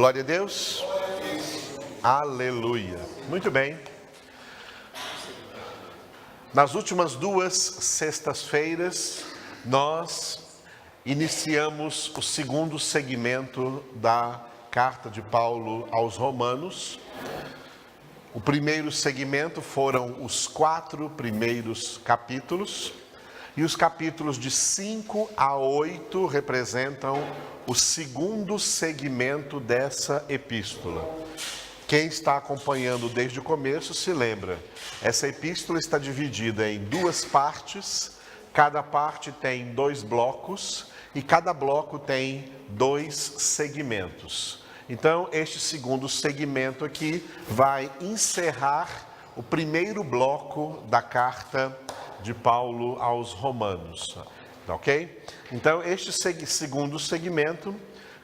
Glória a Deus. Aleluia. Muito bem. Nas últimas 2 sextas-feiras, nós iniciamos o segundo segmento da carta de Paulo aos Romanos. O primeiro segmento foram os 4 primeiros capítulos, e os capítulos de 5 a 8 representam o segundo segmento dessa epístola. Quem está acompanhando desde o começo se lembra, essa epístola está dividida em 2 partes, cada parte tem 2 blocos, e cada bloco tem 2 segmentos. Então, este segundo segmento aqui vai encerrar o primeiro bloco da carta de Paulo aos Romanos, ok? Então, este segundo segmento,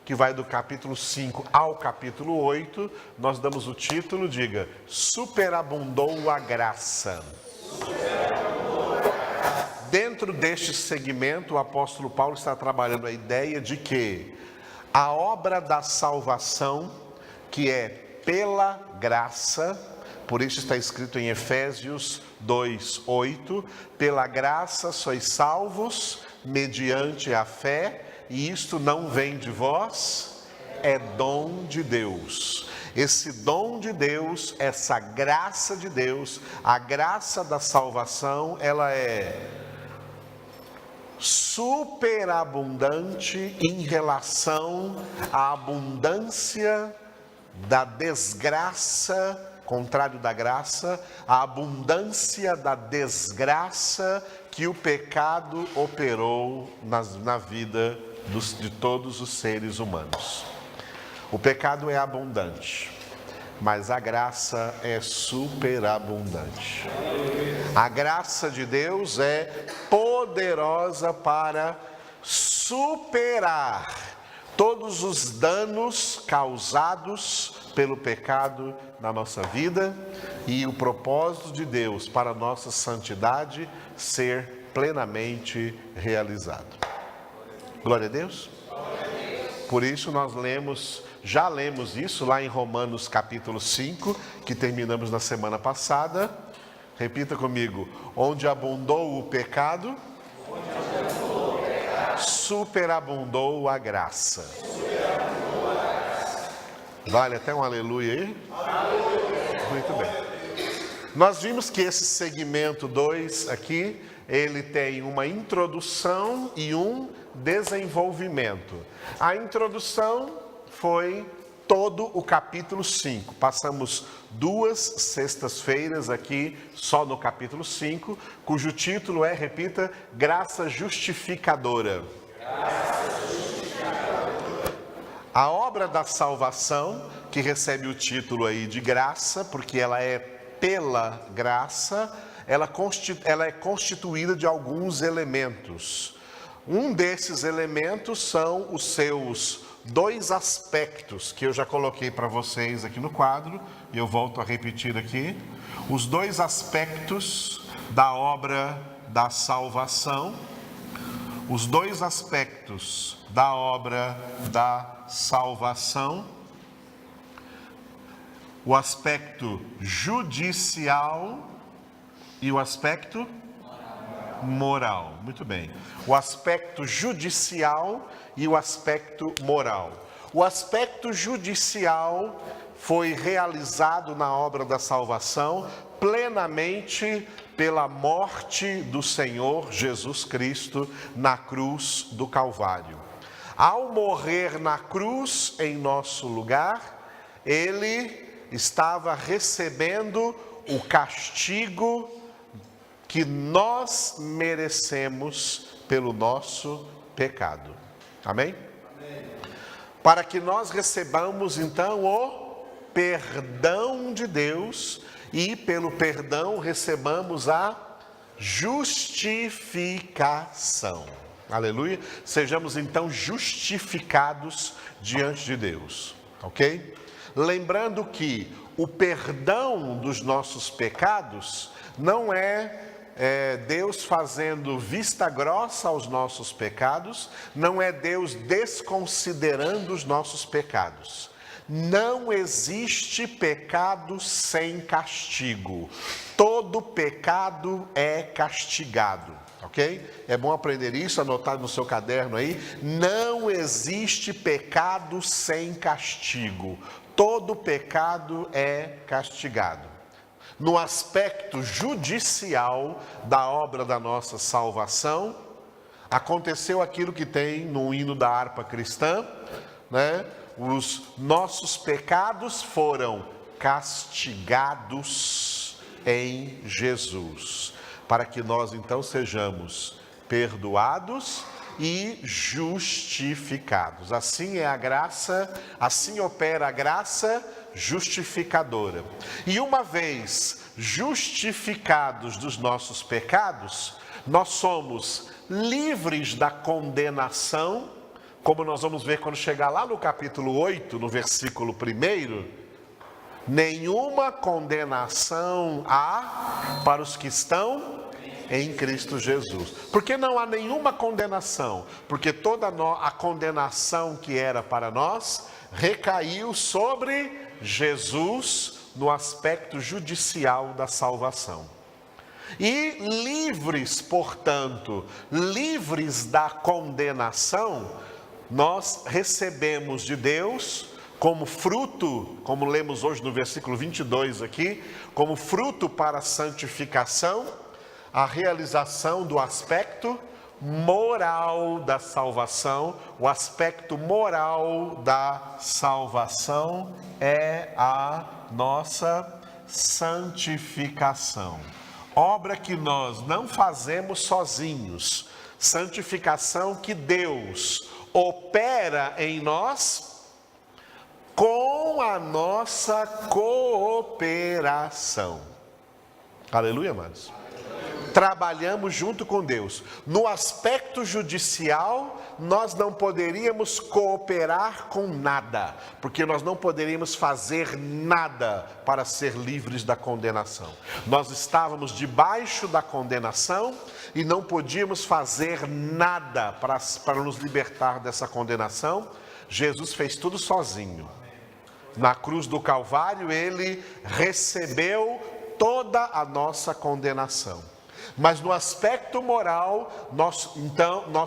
que vai do capítulo 5 ao capítulo 8, nós damos o título, diga, Superabundou a Graça. Dentro deste segmento, o apóstolo Paulo está trabalhando a ideia de que a obra da salvação, que é pela graça, por isso está escrito em Efésios 2:8, pela graça sois salvos mediante a fé, e isto não vem de vós, é dom de Deus. Esse dom de Deus, essa graça de Deus, a graça da salvação, ela é superabundante em relação à abundância da desgraça, contrário da graça, a abundância da desgraça que o pecado operou na vida de todos os seres humanos. O pecado é abundante, mas a graça é superabundante. A graça de Deus é poderosa para superar todos os danos causados pelo pecado na nossa vida e o propósito de Deus para a nossa santidade ser plenamente realizado. Glória a Deus. Por isso nós já lemos isso lá em Romanos capítulo 5, que terminamos na semana passada. Repita comigo, onde abundou o pecado, superabundou a graça. Vale até um aleluia aí? Muito bem. Nós vimos que esse segmento 2 aqui, ele tem uma introdução e um desenvolvimento. A introdução foi todo o capítulo 5. Passamos 2 sextas-feiras aqui só no capítulo 5, cujo título é, repita, Graça Justificadora. A obra da salvação, que recebe o título aí de graça, porque ela é pela graça, ela é constituída de alguns elementos. Um desses elementos são os seus 2 aspectos, que eu já coloquei para vocês aqui no quadro, e eu volto a repetir aqui. Os 2 aspectos da obra da salvação. Os 2 aspectos da obra da salvação. O aspecto judicial e o aspecto moral. Muito bem. O aspecto judicial e o aspecto moral. O aspecto judicial foi realizado na obra da salvação plenamente pela morte do Senhor Jesus Cristo na cruz do Calvário. Ao morrer na cruz em nosso lugar, ele estava recebendo o castigo que nós merecemos pelo nosso pecado. Amém? Amém? Para que nós recebamos então o perdão de Deus e pelo perdão recebamos a justificação. Aleluia? Sejamos então justificados diante de Deus, ok? Lembrando que o perdão dos nossos pecados não é Deus fazendo vista grossa aos nossos pecados, não é Deus desconsiderando os nossos pecados. não existe pecado sem castigo. Todo pecado é castigado, ok? É bom aprender isso, anotar no seu caderno aí. Não existe pecado sem castigo. Todo pecado é castigado. No aspecto judicial da obra da nossa salvação, aconteceu aquilo que tem no hino da harpa cristã, né? Os nossos pecados foram castigados em Jesus, para que nós então sejamos perdoados e justificados. Assim é a graça, assim opera a graça justificadora. E uma vez justificados dos nossos pecados, nós somos livres da condenação, como nós vamos ver quando chegar lá no capítulo 8, no versículo 1, nenhuma condenação há para os que estão em Cristo Jesus. Por que não há nenhuma condenação? Porque toda a condenação que era para nós recaiu sobre Jesus no aspecto judicial da salvação. E livres, portanto, livres da condenação, nós recebemos de Deus como fruto, como lemos hoje no versículo 22 aqui, como fruto para a santificação, a realização do aspecto moral da salvação. O aspecto moral da salvação é a nossa santificação. Obra que nós não fazemos sozinhos, santificação que Deus opera em nós com a nossa cooperação. Aleluia, amados. Trabalhamos junto com Deus. No aspecto judicial, nós não poderíamos cooperar com nada, porque nós não poderíamos fazer nada para ser livres da condenação. Nós estávamos debaixo da condenação e não podíamos fazer nada para nos libertar dessa condenação. Jesus fez tudo sozinho. Na cruz do Calvário, ele recebeu toda a nossa condenação. Mas no aspecto moral, nós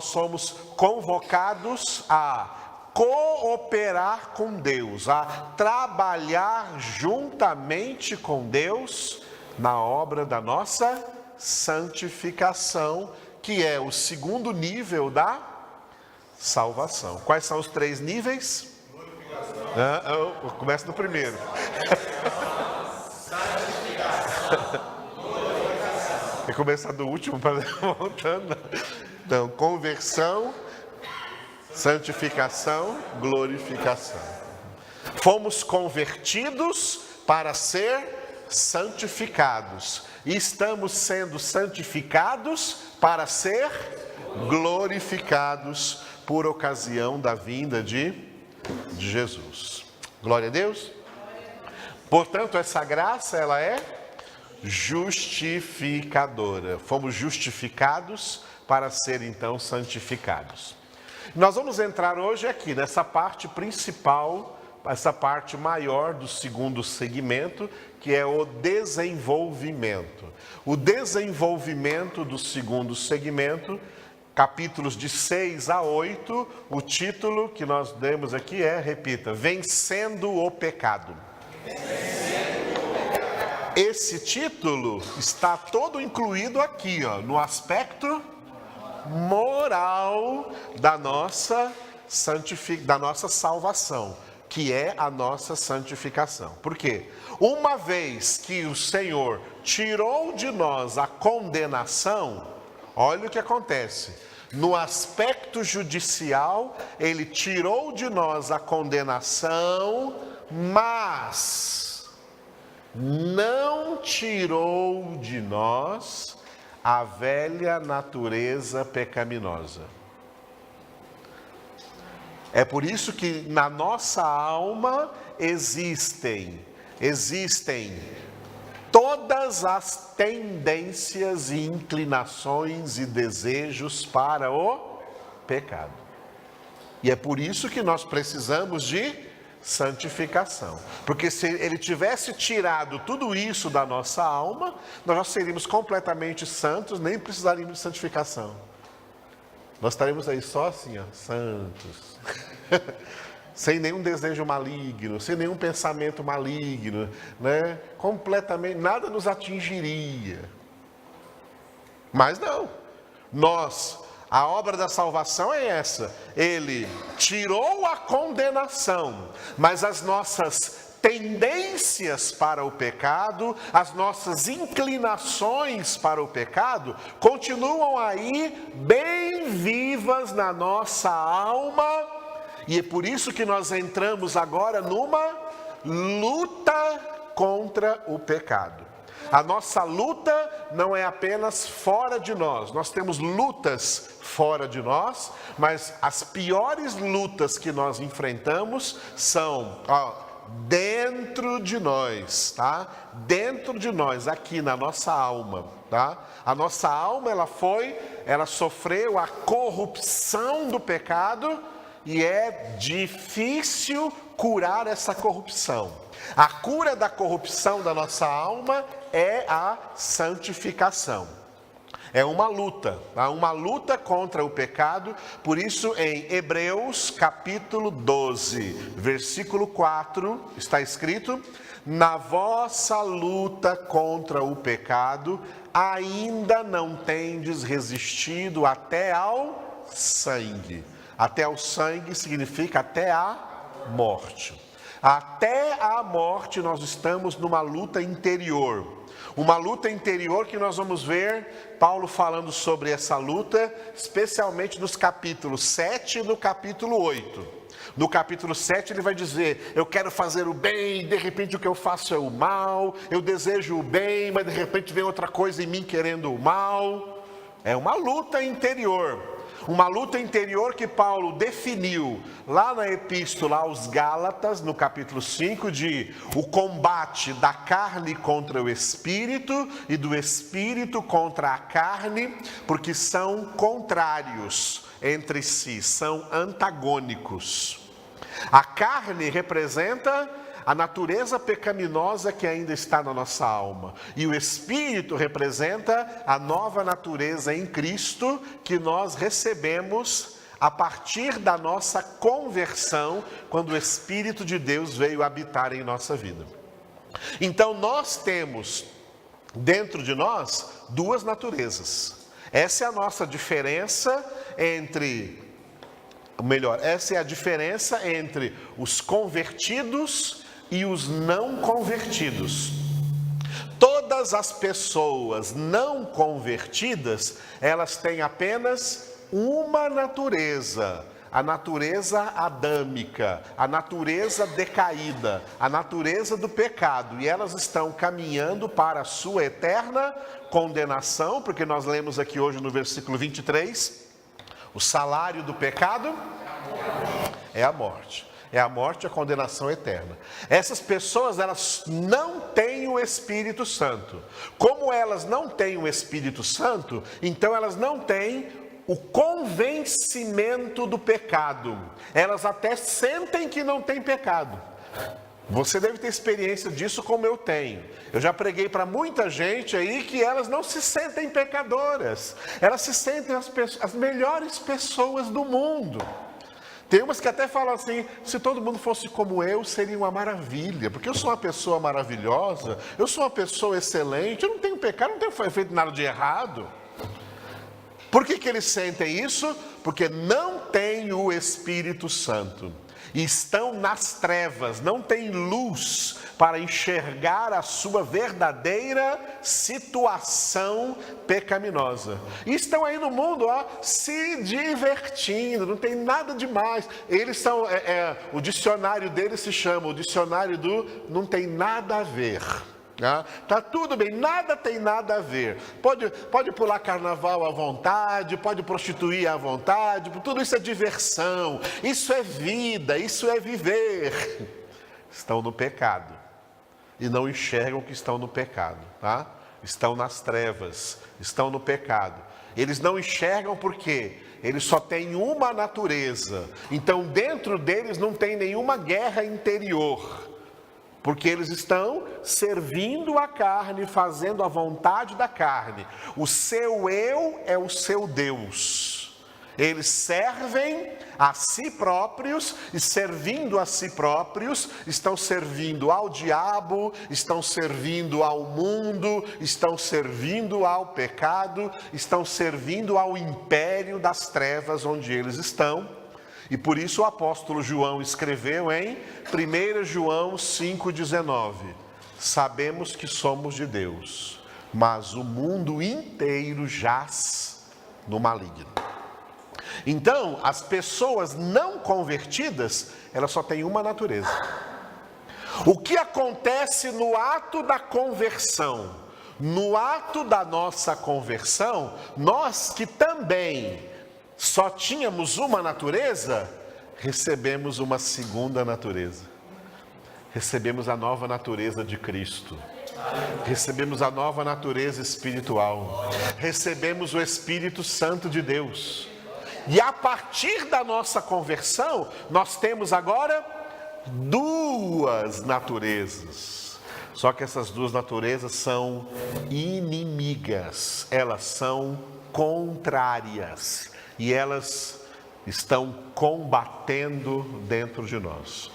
somos convocados a cooperar com Deus, a trabalhar juntamente com Deus na obra da nossa santificação, que é o segundo nível da salvação. Quais são os 3 níveis? Eu começo no primeiro. Vou começar do último para voltando. Então, conversão, santificação, glorificação. Fomos convertidos para ser santificados. E estamos sendo santificados para ser glorificados por ocasião da vinda de Jesus. Glória a Deus. Portanto, essa graça, ela é justificadora. Fomos justificados para ser então santificados. Nós vamos entrar hoje aqui nessa parte principal, essa parte maior do segundo segmento, que é o desenvolvimento. O desenvolvimento do segundo segmento, capítulos de 6 a 8, o título que nós demos aqui é, repita, Vencendo o Pecado. Esse título está todo incluído aqui, no aspecto moral da nossa salvação, que é a nossa santificação. Por quê? Uma vez que o Senhor tirou de nós a condenação, olha o que acontece. No aspecto judicial, Ele tirou de nós a condenação, mas não tirou de nós a velha natureza pecaminosa. É por isso que na nossa alma existem todas as tendências e inclinações e desejos para o pecado. E é por isso que nós precisamos de santificação. Porque se ele tivesse tirado tudo isso da nossa alma, nós já seríamos completamente santos, nem precisaríamos de santificação. Nós estaremos aí só assim, ó, santos. Sem nenhum desejo maligno, sem nenhum pensamento maligno, né? Completamente, nada nos atingiria. Mas não, a obra da salvação é essa, ele tirou a condenação, mas as nossas tendências para o pecado, as nossas inclinações para o pecado, continuam aí bem vivas na nossa alma, e é por isso que nós entramos agora numa luta contra o pecado. A nossa luta não é apenas fora de nós, nós temos lutas fora de nós, mas as piores lutas que nós enfrentamos são dentro de nós, tá? Dentro de nós, aqui na nossa alma, tá? A nossa alma, ela sofreu a corrupção do pecado e é difícil curar essa corrupção. A cura da corrupção da nossa alma é a santificação. É uma luta, tá? Uma luta contra o pecado. Por isso, em Hebreus capítulo 12, versículo 4, está escrito: na vossa luta contra o pecado, ainda não tendes resistido até ao sangue. Até ao sangue significa até a morte. Até a morte nós estamos numa luta interior. Uma luta interior que nós vamos ver Paulo falando sobre essa luta, especialmente nos capítulos 7 e no capítulo 8. No capítulo 7 ele vai dizer: eu quero fazer o bem, e de repente o que eu faço é o mal. Eu desejo o bem, mas de repente vem outra coisa em mim querendo o mal. É uma luta interior. Uma luta interior que Paulo definiu lá na epístola aos Gálatas, no capítulo 5, de o combate da carne contra o espírito e do espírito contra a carne, porque são contrários entre si, são antagônicos. A carne representa a natureza pecaminosa que ainda está na nossa alma. E o Espírito representa a nova natureza em Cristo que nós recebemos a partir da nossa conversão, quando o Espírito de Deus veio habitar em nossa vida. Então nós temos dentro de nós duas naturezas. Essa é a nossa diferença essa é a diferença entre os convertidos e os não convertidos. Todas as pessoas não convertidas, elas têm apenas uma natureza, a natureza adâmica, a natureza decaída, a natureza do pecado, e elas estão caminhando para a sua eterna condenação, porque nós lemos aqui hoje no versículo 23, o salário do pecado é a morte. É a morte e a condenação eterna. Essas pessoas, elas não têm o Espírito Santo. Como elas não têm o Espírito Santo, então elas não têm o convencimento do pecado. Elas até sentem que não têm pecado. Você deve ter experiência disso como eu tenho. Eu já preguei para muita gente aí que elas não se sentem pecadoras. Elas se sentem as melhores pessoas do mundo. Tem umas que até falam assim: se todo mundo fosse como eu, seria uma maravilha, porque eu sou uma pessoa maravilhosa, eu sou uma pessoa excelente, eu não tenho pecado, não tenho feito nada de errado. Por que eles sentem isso? Porque não têm o Espírito Santo. E estão nas trevas, não têm luz para enxergar a sua verdadeira situação pecaminosa. E estão aí no mundo, se divertindo, não tem nada demais. Eles são, o dicionário deles se chama o dicionário do não tem nada a ver. Tá tudo bem, nada tem nada a ver. Pode pular carnaval à vontade, pode prostituir à vontade, tudo isso é diversão, isso é vida, isso é viver. Estão no pecado e não enxergam que estão no pecado, tá? estão nas trevas, estão no pecado. Eles não enxergam porque eles só têm uma natureza. Então dentro deles não tem nenhuma guerra interior. Porque eles estão servindo a carne, fazendo a vontade da carne. O seu eu é o seu Deus. Eles servem a si próprios e servindo a si próprios, estão servindo ao diabo, estão servindo ao mundo, estão servindo ao pecado, estão servindo ao império das trevas onde eles estão. E por isso o apóstolo João escreveu em 1 João 5,19: sabemos que somos de Deus, mas o mundo inteiro jaz no maligno. Então, as pessoas não convertidas, elas só têm uma natureza. O que acontece no ato da conversão? No ato da nossa conversão, nós que também só tínhamos uma natureza, recebemos uma segunda natureza. Recebemos a nova natureza de Cristo. Recebemos a nova natureza espiritual. Recebemos o Espírito Santo de Deus. E a partir da nossa conversão, nós temos agora duas naturezas. Só que essas duas naturezas são inimigas, elas são contrárias e elas estão combatendo dentro de nós.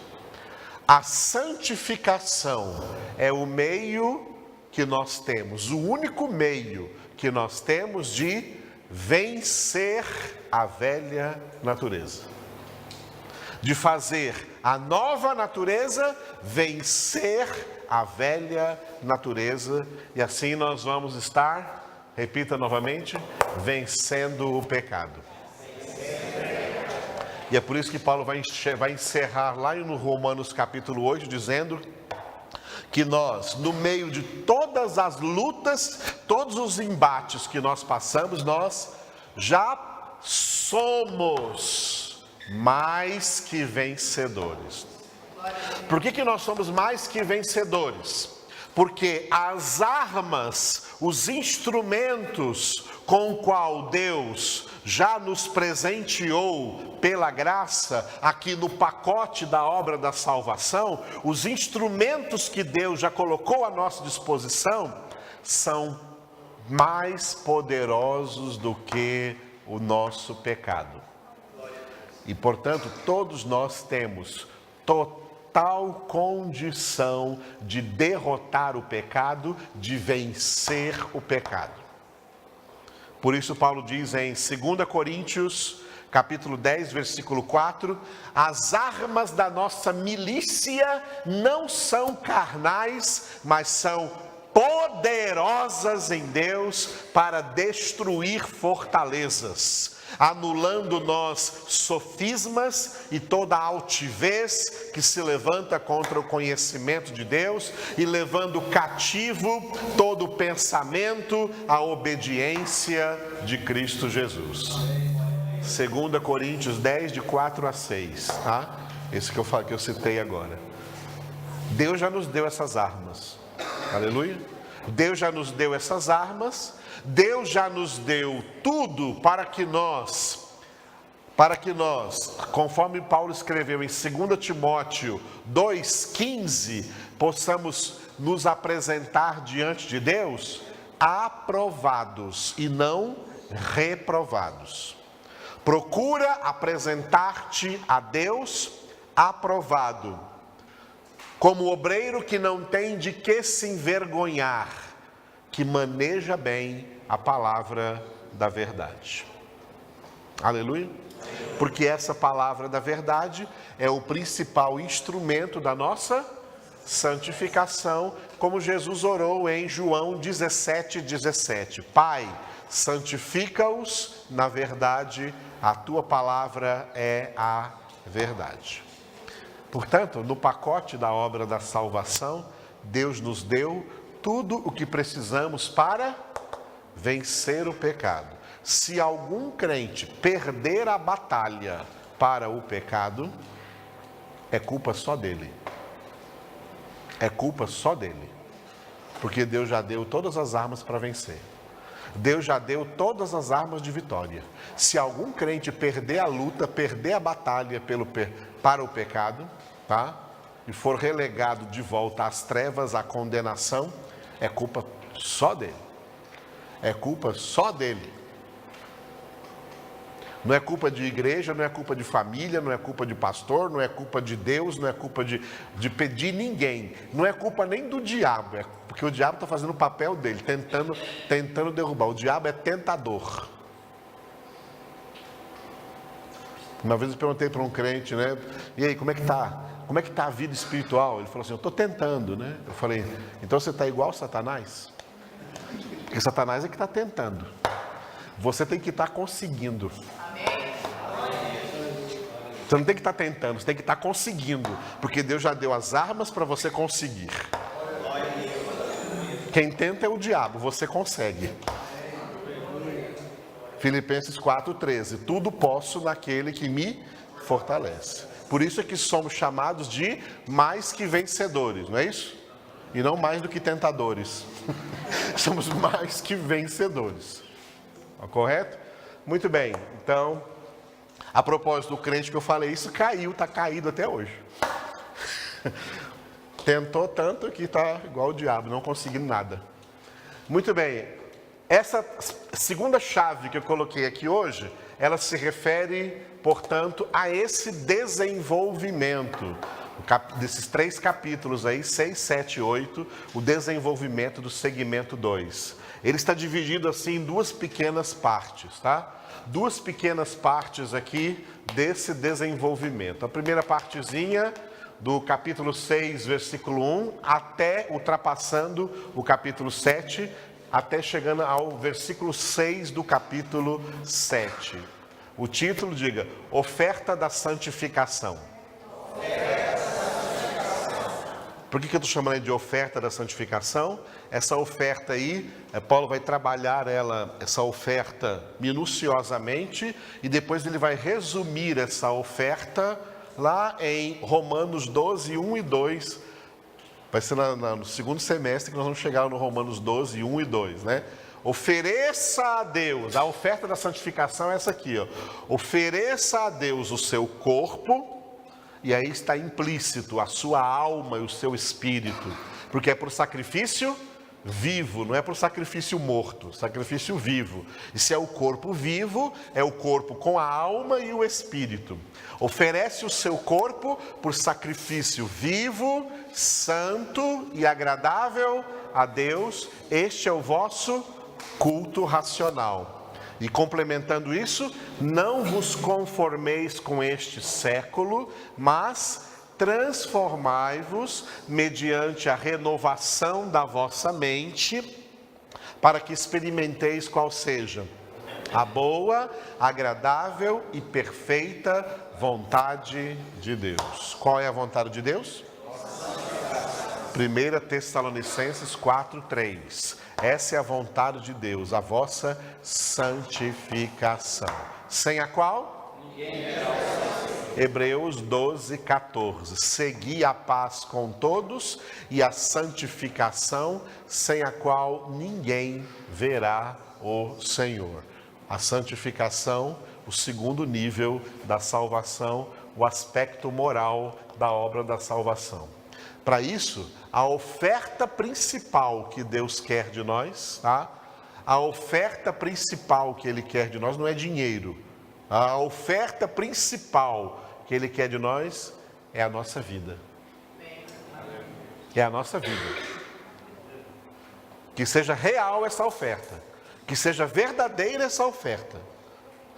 A santificação é o meio que nós temos, o único meio que nós temos de vencer a velha natureza, de fazer a nova natureza vencer a velha natureza, e assim nós vamos estar, repita novamente, vencendo o pecado. E é por isso que Paulo vai encerrar lá no Romanos capítulo 8, dizendo que nós, no meio de todas as lutas, todos os embates que nós passamos, nós já somos mais que vencedores. Por que nós somos mais que vencedores? Porque as armas, os instrumentos com o qual Deus já nos presenteou pela graça, aqui no pacote da obra da salvação, os instrumentos que Deus já colocou à nossa disposição, são mais poderosos do que o nosso pecado. E portanto, todos nós temos total condição de derrotar o pecado, de vencer o pecado. Por isso Paulo diz em 2 Coríntios, capítulo 10, versículo 4, as armas da nossa milícia não são carnais, mas são poderosas em Deus para destruir fortalezas, anulando nós sofismas e toda altivez que se levanta contra o conhecimento de Deus e levando cativo todo pensamento à obediência de Cristo Jesus. 2 Coríntios 10, de 4 a 6, tá? Esse que eu citei agora. Deus já nos deu essas armas. Aleluia. Deus já nos deu essas armas. Deus já nos deu tudo para que nós, conforme Paulo escreveu em 2 Timóteo 2,15, possamos nos apresentar diante de Deus aprovados e não reprovados. Procura apresentar-te a Deus aprovado, como obreiro que não tem de que se envergonhar, que maneja bem a palavra da verdade. Aleluia. Porque essa palavra da verdade é o principal instrumento da nossa santificação, como Jesus orou em João 17:17. Pai, santifica-os na verdade, a tua palavra é a verdade. Portanto, no pacote da obra da salvação, Deus nos deu tudo o que precisamos para vencer o pecado. Se algum crente perder a batalha para o pecado, é culpa só dele. É culpa só dele. Porque Deus já deu todas as armas para vencer. Deus já deu todas as armas de vitória. Se algum crente perder a luta, perder a batalha para o pecado, tá? E for relegado de volta às trevas, à condenação, é culpa só dele. É culpa só dele. Não é culpa de igreja, não é culpa de família, não é culpa de pastor, não é culpa de Deus, não é culpa de pedir ninguém. Não é culpa nem do diabo, porque o diabo está fazendo o papel dele, tentando derrubar. O diabo é tentador. Uma vez eu perguntei para um crente, né? E aí, como é que está? Como é que está a vida espiritual? Ele falou assim, eu estou tentando, né? Eu falei, então você está igual Satanás? Porque Satanás é que está tentando. Você tem que estar conseguindo. Você não tem que estar tentando, você tem que estar conseguindo. Porque Deus já deu as armas para você conseguir. Quem tenta é o diabo, você consegue. Filipenses 4,13. Tudo posso naquele que me fortalece. Por isso é que somos chamados de mais que vencedores, não é isso? E não mais do que tentadores. Somos mais que vencedores. Correto? Muito bem, então, a propósito do crente que eu falei, isso caiu, está caído até hoje. Tentou tanto que está igual o diabo, não conseguindo nada. Muito bem, essa segunda chave que eu coloquei aqui hoje, ela se refere, portanto, a esse desenvolvimento. Desses 3 capítulos aí, 6, 7 e 8, o desenvolvimento do segmento 2. Ele está dividido assim em 2 pequenas partes, tá? 2 pequenas partes aqui desse desenvolvimento. A primeira partezinha do capítulo 6, versículo 1, até ultrapassando o capítulo 7, até chegando ao versículo 6 do capítulo 7. O título, diga, oferta da santificação. Por que eu estou chamando de oferta da santificação? Essa oferta aí, Paulo vai trabalhar essa oferta minuciosamente e depois ele vai resumir essa oferta lá em Romanos 12, 1 e 2. Vai ser no segundo semestre que nós vamos chegar no Romanos 12, 1 e 2, né? Ofereça a Deus, a oferta da santificação é essa aqui, ó. Ofereça a Deus o seu corpo. E aí está implícito a sua alma e o seu espírito, porque é por sacrifício vivo, não é por sacrifício morto, sacrifício vivo. E se é o corpo vivo, é o corpo com a alma e o espírito. Oferece o seu corpo por sacrifício vivo, santo e agradável a Deus. Este é o vosso culto racional. E complementando isso, não vos conformeis com este século, mas transformai-vos mediante a renovação da vossa mente, para que experimenteis qual seja a boa, agradável e perfeita vontade de Deus. Qual é a vontade de Deus? 1 Tessalonicenses 4:3. Essa é a vontade de Deus, a vossa santificação. Sem a qual? Hebreus 12:14. Segui a paz com todos e a santificação, sem a qual ninguém verá o Senhor. A santificação, o segundo nível da salvação, o aspecto moral da obra da salvação. Para isso, a oferta principal que Deus quer de nós, tá? A oferta principal que Ele quer de nós não é dinheiro. A oferta principal que Ele quer de nós é a nossa vida. É a nossa vida. Que seja real essa oferta. Que seja verdadeira essa oferta.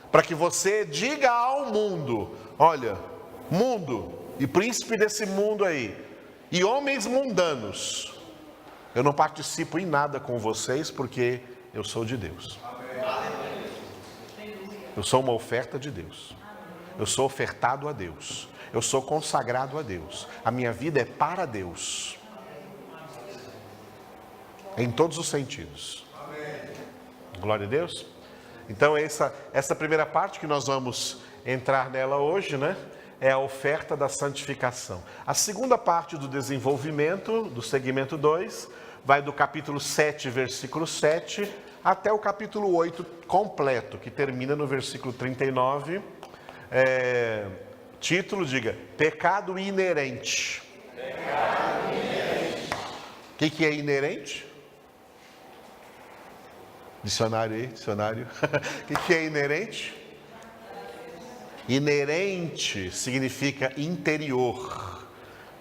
Para que você diga ao mundo, olha, mundo e príncipe desse mundo aí, e homens mundanos, eu não participo em nada com vocês porque eu sou de Deus. Eu sou uma oferta de Deus. Eu sou ofertado a Deus. Eu sou consagrado a Deus. A minha vida é para Deus. Em todos os sentidos. Glória a Deus. Então essa primeira parte que nós vamos entrar nela hoje, né? É a oferta da santificação. A segunda parte do desenvolvimento, do segmento 2, vai do capítulo 7, versículo 7, até o capítulo 8 completo, que termina no versículo 39. Título, diga, pecado inerente. Pecado inerente. O que é inerente? Dicionário aí, dicionário. O que é inerente? Inerente significa interior,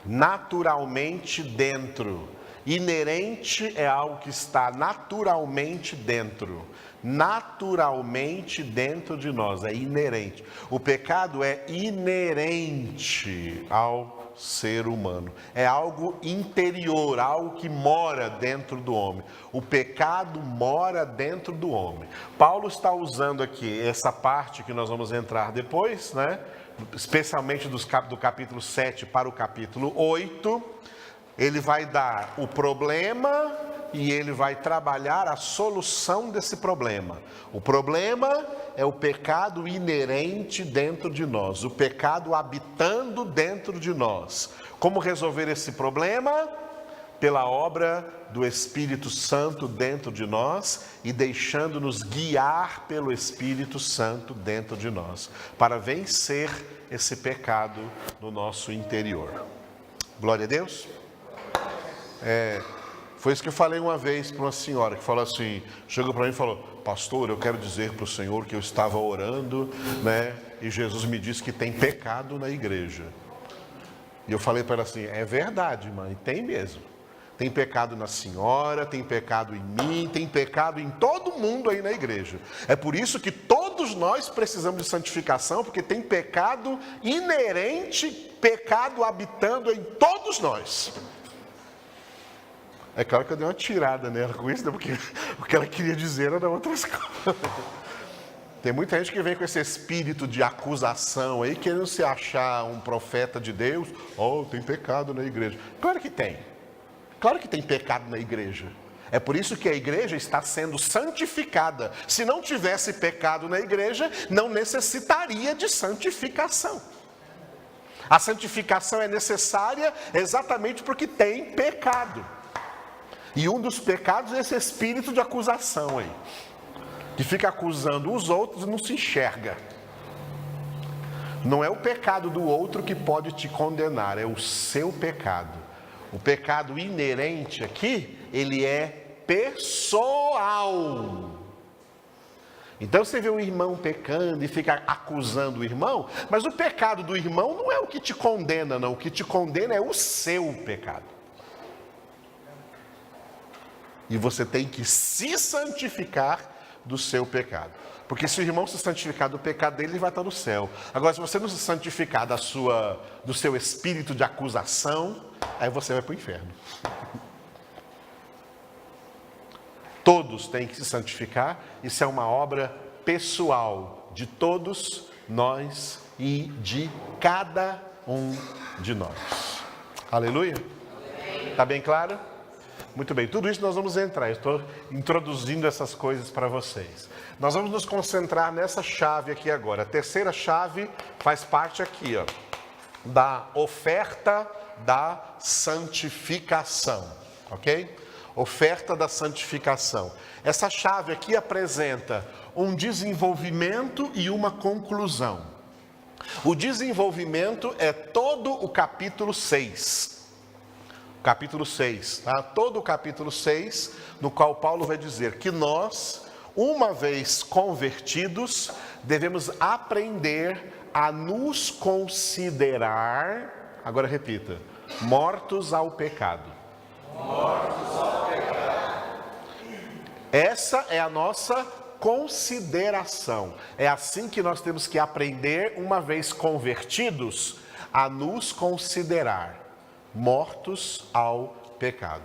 naturalmente dentro. Inerente é algo que está naturalmente dentro. Naturalmente dentro de nós, é inerente. O pecado é inerente ao ser humano. É algo interior, algo que mora dentro do homem. O pecado mora dentro do homem. Paulo está usando aqui essa parte que nós vamos entrar depois, né? Especialmente do capítulo 7 para o capítulo 8. Ele vai dar o problema e ele vai trabalhar a solução desse problema. O problema é o pecado inerente dentro de nós, o pecado habitando dentro de nós. Como resolver esse problema? Pela obra do Espírito Santo dentro de nós e deixando-nos guiar pelo Espírito Santo dentro de nós, para vencer esse pecado no nosso interior. Glória a Deus. Foi isso que eu falei uma vez para uma senhora que falou assim, chegou para mim e falou: pastor, eu quero dizer para o senhor que eu estava orando, né? E Jesus me disse que tem pecado na igreja. E eu falei para ela assim: é verdade, mãe, tem mesmo. Tem pecado na senhora, tem pecado em mim, tem pecado em todo mundo aí na igreja. É por isso que todos nós precisamos de santificação, porque tem pecado inerente, pecado habitando em todos nós. É claro que eu dei uma tirada nela com isso, né? Porque o que ela queria dizer era outras coisas. Tem muita gente que vem com esse espírito de acusação aí, querendo se achar um profeta de Deus. Oh, tem pecado na igreja. Claro que tem. Claro que tem pecado na igreja. É por isso que a igreja está sendo santificada. Se não tivesse pecado na igreja, não necessitaria de santificação. A santificação é necessária exatamente porque tem pecado. E um dos pecados é esse espírito de acusação aí, que fica acusando os outros e não se enxerga. Não é o pecado do outro que pode te condenar, é o seu pecado. O pecado inerente aqui, ele é pessoal. Então você vê um irmão pecando e fica acusando o irmão, mas o pecado do irmão não é o que te condena, não. O que te condena é o seu pecado. E você tem que se santificar do seu pecado. Porque se o irmão se santificar do pecado dele, ele vai estar no céu. Agora, se você não se santificar do seu espírito de acusação, aí você vai para o inferno. Todos têm que se santificar. Isso é uma obra pessoal de todos nós e de cada um de nós. Aleluia? Está bem claro? Muito bem, tudo isso nós vamos entrar. Eu estou introduzindo essas coisas para vocês. Nós vamos nos concentrar nessa chave aqui agora. A terceira chave faz parte aqui, ó, da oferta da santificação, ok? Oferta da santificação. Essa chave aqui apresenta um desenvolvimento e uma conclusão. O desenvolvimento é todo o capítulo 6. Capítulo 6, tá? Todo o capítulo 6, no qual Paulo vai dizer que nós, uma vez convertidos, devemos aprender a nos considerar, agora repita, mortos ao pecado. Mortos ao pecado. Essa é a nossa consideração. É assim que nós temos que aprender, uma vez convertidos, a nos considerar mortos ao pecado.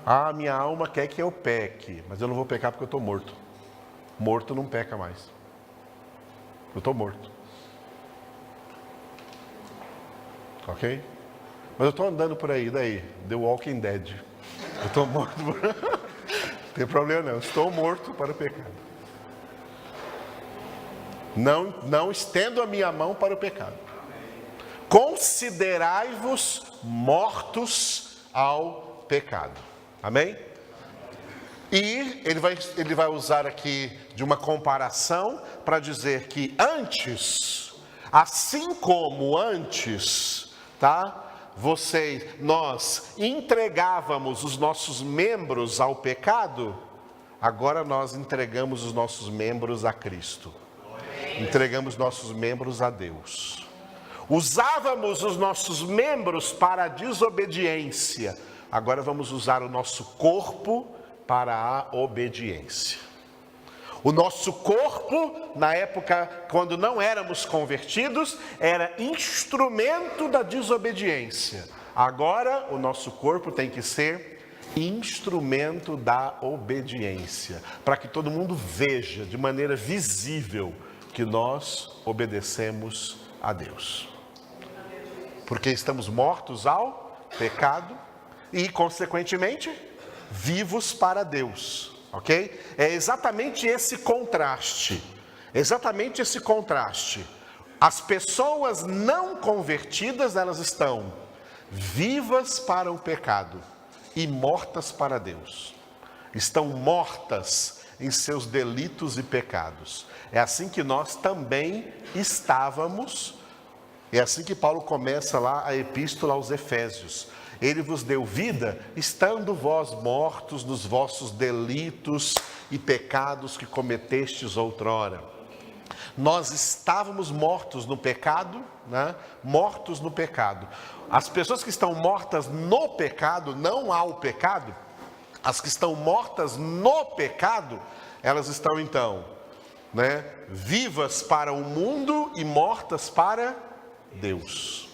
Ah, minha alma quer que eu peque, mas eu não vou pecar porque eu estou morto. Morto não peca mais. Eu estou morto. Ok? Mas eu estou andando por aí, daí? The Walking Dead. Eu estou morto. Não tem problema não, eu estou morto para o pecado. Não estendo a minha mão para o pecado. Considerai-vos mortos ao pecado. Amém? E ele vai usar aqui de uma comparação para dizer que antes, assim como antes, tá? Nós entregávamos os nossos membros ao pecado, agora nós entregamos os nossos membros a Cristo. Entregamos nossos membros a Deus. Usávamos os nossos membros para a desobediência, agora vamos usar o nosso corpo para a obediência. O nosso corpo, na época quando não éramos convertidos, era instrumento da desobediência. Agora o nosso corpo tem que ser instrumento da obediência, para que todo mundo veja de maneira visível que nós obedecemos a Deus. Porque estamos mortos ao pecado e, consequentemente, vivos para Deus, ok? É exatamente esse contraste, As pessoas não convertidas, elas estão vivas para o pecado e mortas para Deus. Estão mortas em seus delitos e pecados. É assim que nós também estávamos. É assim que Paulo começa lá a epístola aos Efésios. Ele vos deu vida, estando vós mortos nos vossos delitos e pecados que cometestes outrora. Nós estávamos mortos no pecado, né? Mortos no pecado. As pessoas que estão mortas no pecado, não ao pecado, as que estão mortas no pecado, elas estão então, né, vivas para o mundo e mortas para Deus.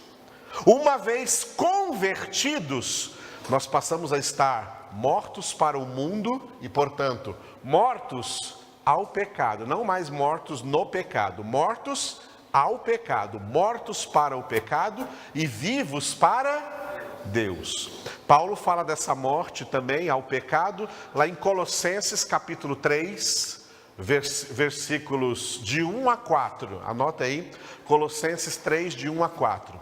Uma vez convertidos, nós passamos a estar mortos para o mundo e, portanto, mortos ao pecado. Não mais mortos no pecado, mortos ao pecado, mortos para o pecado e vivos para Deus. Paulo fala dessa morte também ao pecado, lá em Colossenses capítulo 3, versículos de 1 a 4. Anota aí, Colossenses 3, de 1 a 4.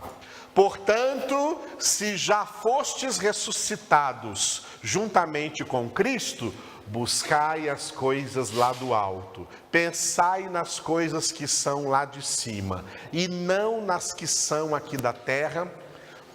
Portanto, se já fostes ressuscitados juntamente com Cristo, buscai as coisas lá do alto, pensai nas coisas que são lá de cima, e não nas que são aqui da terra,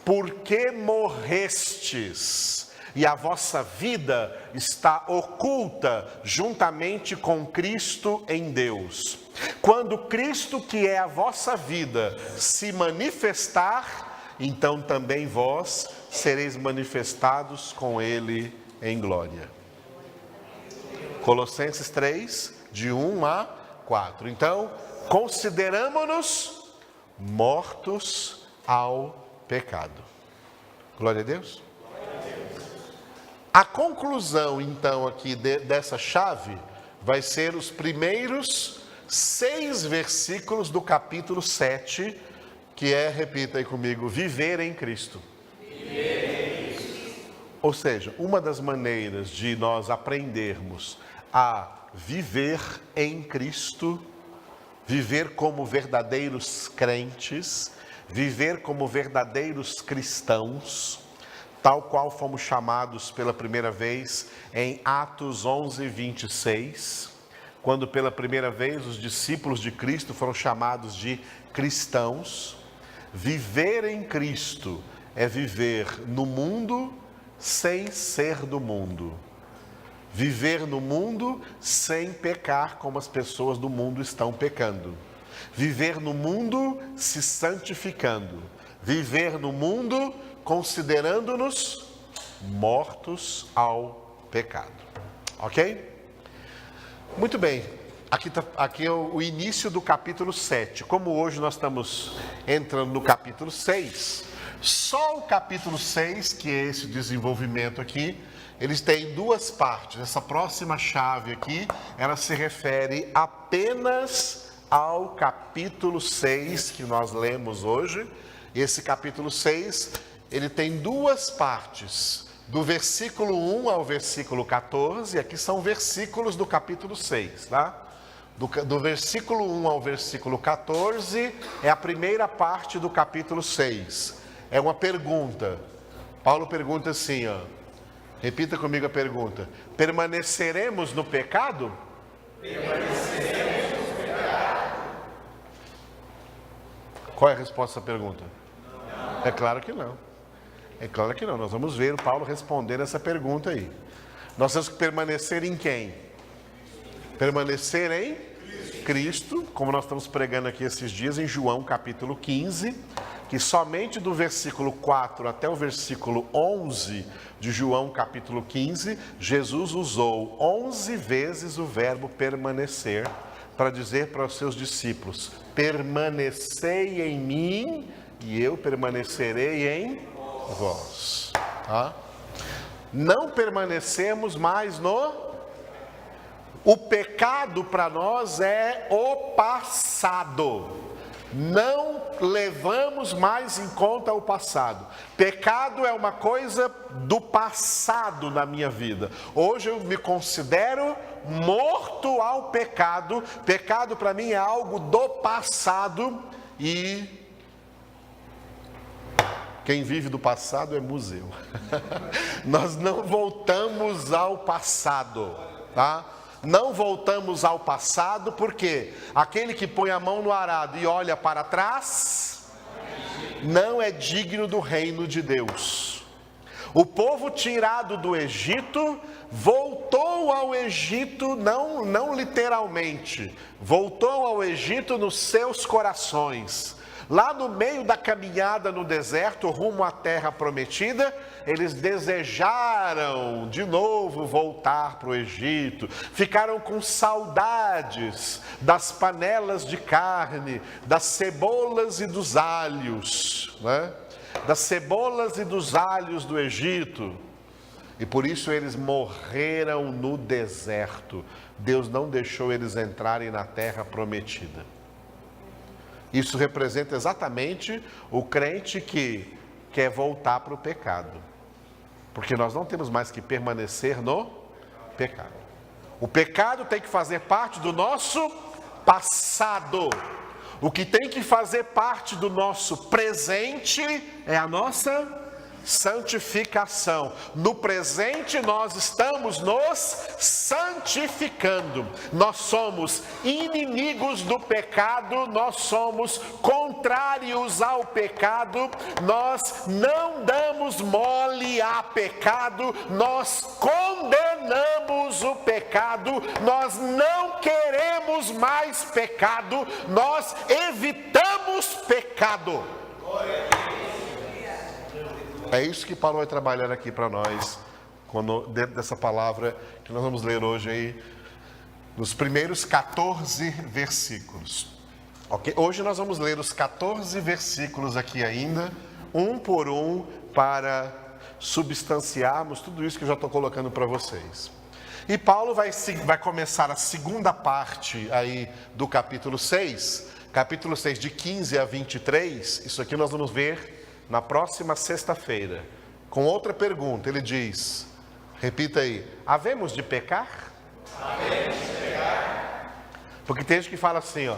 porque morrestes, e a vossa vida está oculta juntamente com Cristo em Deus. Quando Cristo, que é a vossa vida, se manifestar, então também vós sereis manifestados com Ele em glória. Colossenses 3, de 1 a 4. Então, consideramo-nos mortos ao pecado. Glória a Deus. A conclusão, então, aqui dessa chave vai ser os primeiros 6 versículos do capítulo 7, que é, repita aí comigo, viver em Cristo. Ou seja, uma das maneiras de nós aprendermos a viver em Cristo, viver como verdadeiros crentes, viver como verdadeiros cristãos, tal qual fomos chamados pela primeira vez em Atos 11, 26, quando pela primeira vez os discípulos de Cristo foram chamados de cristãos. Viver em Cristo é viver no mundo sem ser do mundo. Viver no mundo sem pecar como as pessoas do mundo estão pecando. Viver no mundo se santificando. Viver no mundo considerando-nos mortos ao pecado. Ok? Muito bem. Aqui é o início do capítulo 7. Como hoje nós estamos entrando no capítulo 6, só o capítulo 6, que é esse desenvolvimento aqui, eles têm 2 partes. Essa próxima chave aqui, ela se refere apenas ao capítulo 6 que nós lemos hoje. Esse capítulo 6, ele tem 2 partes, do versículo 1 ao versículo 14, aqui são versículos do capítulo 6, tá? Do versículo 1 ao versículo 14 é a primeira parte do capítulo 6. É uma pergunta: Paulo pergunta assim, ó. Repita comigo a pergunta. Permaneceremos no pecado? Permaneceremos no pecado. Qual é a resposta à pergunta? Não. É claro que não. É claro que não. Nós vamos ver o Paulo responder essa pergunta aí. Nós temos que permanecer em quem? Permanecer em Cristo, como nós estamos pregando aqui esses dias em João capítulo 15, que somente do versículo 4 até o versículo 11 de João capítulo 15, Jesus usou 11 vezes o verbo permanecer para dizer para os seus discípulos: permanecei em mim e eu permanecerei em vós. Tá? Não permanecemos mais no... O pecado para nós é o passado. Não levamos mais em conta o passado. Pecado é uma coisa do passado na minha vida. Hoje eu me considero morto ao pecado. Pecado para mim é algo do passado e quem vive do passado é museu. Nós não voltamos ao passado, tá? Não voltamos ao passado, porque aquele que põe a mão no arado e olha para trás, não é digno do reino de Deus. O povo tirado do Egito, voltou ao Egito, não literalmente, voltou ao Egito nos seus corações. Lá no meio da caminhada no deserto, rumo à terra prometida, eles desejaram de novo voltar para o Egito. Ficaram com saudades das panelas de carne, das cebolas e dos alhos, né? Das cebolas e dos alhos do Egito. E por isso eles morreram no deserto. Deus não deixou eles entrarem na terra prometida. Isso representa exatamente o crente que quer voltar para o pecado. Porque nós não temos mais que permanecer no pecado. O pecado tem que fazer parte do nosso passado. O que tem que fazer parte do nosso presente é a nossa santificação. No presente nós estamos nos santificando. Nós somos inimigos do pecado, nós somos contrários ao pecado, nós não damos mole a pecado, nós condenamos o pecado, nós não queremos mais pecado, nós evitamos pecado. É isso que Paulo vai trabalhar aqui para nós, dentro dessa palavra que nós vamos ler hoje aí, nos primeiros 14 versículos. Okay? Hoje nós vamos ler os 14 versículos aqui ainda, um por um, para substanciarmos tudo isso que eu já estou colocando para vocês. E Paulo vai começar a segunda parte aí do capítulo 6, de 15 a 23, isso aqui nós vamos ver na próxima sexta-feira, com outra pergunta. Ele diz, repita aí: havemos de pecar? Havemos de pecar. Porque tem gente que fala assim,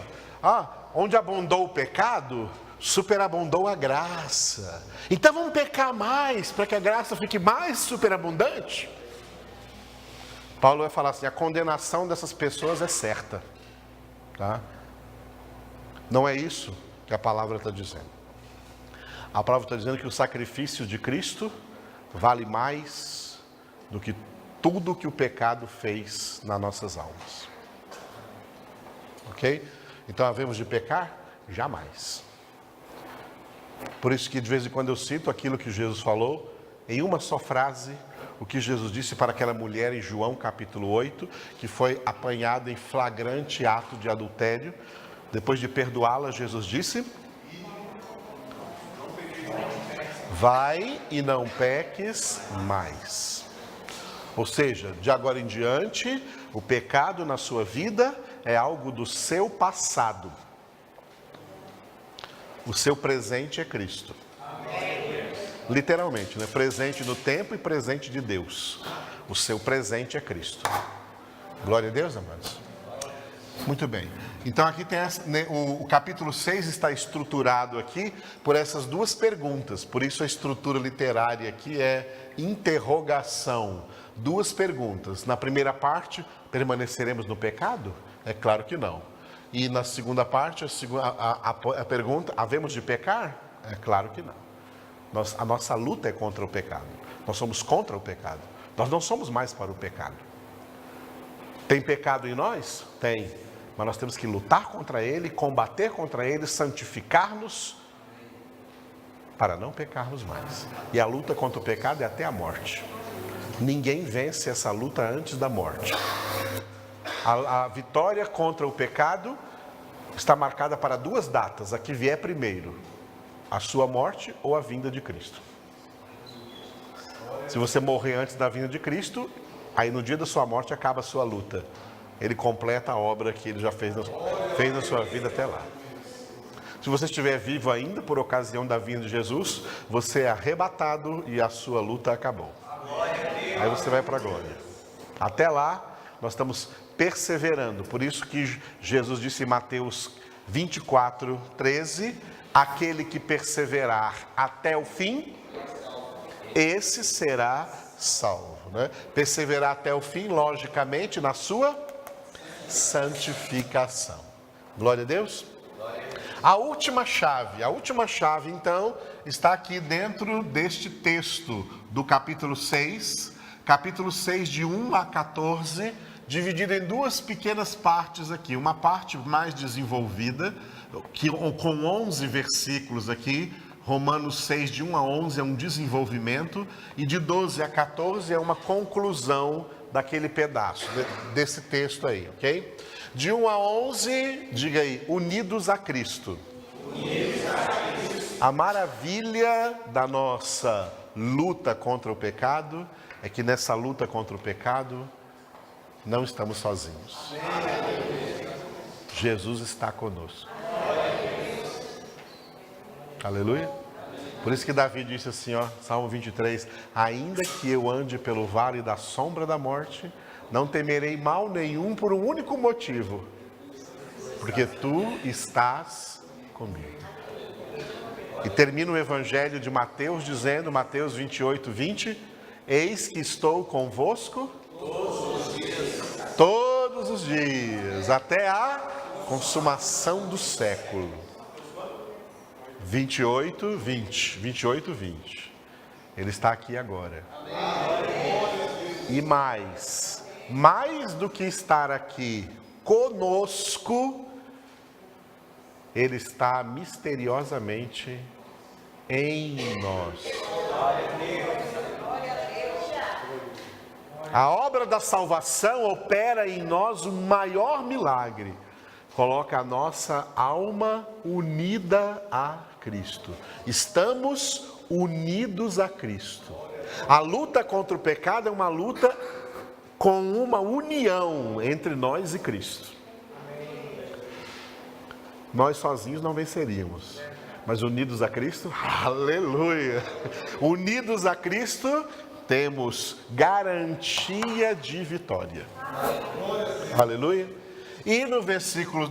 ó, onde abundou o pecado, superabundou a graça. Então vamos pecar mais, para que a graça fique mais superabundante? Paulo vai falar assim, a condenação dessas pessoas é certa, tá? Não é isso que a palavra está dizendo. A palavra está dizendo que o sacrifício de Cristo vale mais do que tudo que o pecado fez nas nossas almas. Ok? Então, havemos de pecar? Jamais. Por isso que de vez em quando eu cito aquilo que Jesus falou, em uma só frase, o que Jesus disse para aquela mulher em João capítulo 8, que foi apanhada em flagrante ato de adultério. Depois de perdoá-la, Jesus disse: vai e não peques mais. Ou seja, de agora em diante, o pecado na sua vida é algo do seu passado. O seu presente é Cristo. Amém. Literalmente, né? Presente no tempo e presente de Deus. O seu presente é Cristo. Glória a Deus, amados. Muito bem. Então aqui tem o capítulo 6 está estruturado aqui por essas duas perguntas. Por isso a estrutura literária aqui é interrogação. Duas perguntas. Na primeira parte, permaneceremos no pecado? É claro que não. E na segunda parte, a pergunta, havemos de pecar? É claro que não. A nossa luta é contra o pecado. Nós somos contra o pecado. Nós não somos mais para o pecado. Tem pecado em nós? Tem. Mas nós temos que lutar contra ele, combater contra ele, santificar-nos para não pecarmos mais. E a luta contra o pecado é até a morte. Ninguém vence essa luta antes da morte. A vitória contra o pecado está marcada para duas datas, a que vier primeiro, a sua morte ou a vinda de Cristo. Se você morrer antes da vinda de Cristo, aí no dia da sua morte acaba a sua luta. Ele completa a obra que ele já fez na sua vida até lá. Se você estiver vivo ainda, por ocasião da vinda de Jesus, você é arrebatado e a sua luta acabou. Aí você vai para a glória. Até lá, nós estamos perseverando. Por isso que Jesus disse em Mateus 24, 13, aquele que perseverar até o fim, esse será salvo. Né? Perseverar até o fim, logicamente, na sua santificação. Glória a Deus. A última chave então está aqui dentro deste texto do capítulo 6 de 1 a 14, dividido em duas pequenas partes aqui, uma parte mais desenvolvida, com 11 versículos aqui. Romanos 6 de 1 a 11 é um desenvolvimento, e de 12 a 14 é uma conclusão daquele pedaço, desse texto aí, ok? De 1 a 11, diga aí, unidos a Cristo. Unidos a Cristo. A maravilha da nossa luta contra o pecado é que nessa luta contra o pecado não estamos sozinhos. Jesus está conosco. Aleluia. Por isso que Davi disse assim, ó, Salmo 23, ainda que eu ande pelo vale da sombra da morte, não temerei mal nenhum por um único motivo, porque tu estás comigo. E termina o evangelho de Mateus dizendo, Mateus 28, 20, eis que estou convosco todos os dias, até a consumação do século. 28, 20. Ele está aqui agora. E mais do que estar aqui conosco, Ele está misteriosamente em nós. A obra da salvação opera em nós o maior milagre. Coloca a nossa alma unida a Cristo. Estamos unidos a Cristo. A luta contra o pecado é uma luta com uma união entre nós e Cristo. Nós sozinhos não venceríamos, mas unidos a Cristo, aleluia! Unidos a Cristo, temos garantia de vitória. Aleluia! E no versículo,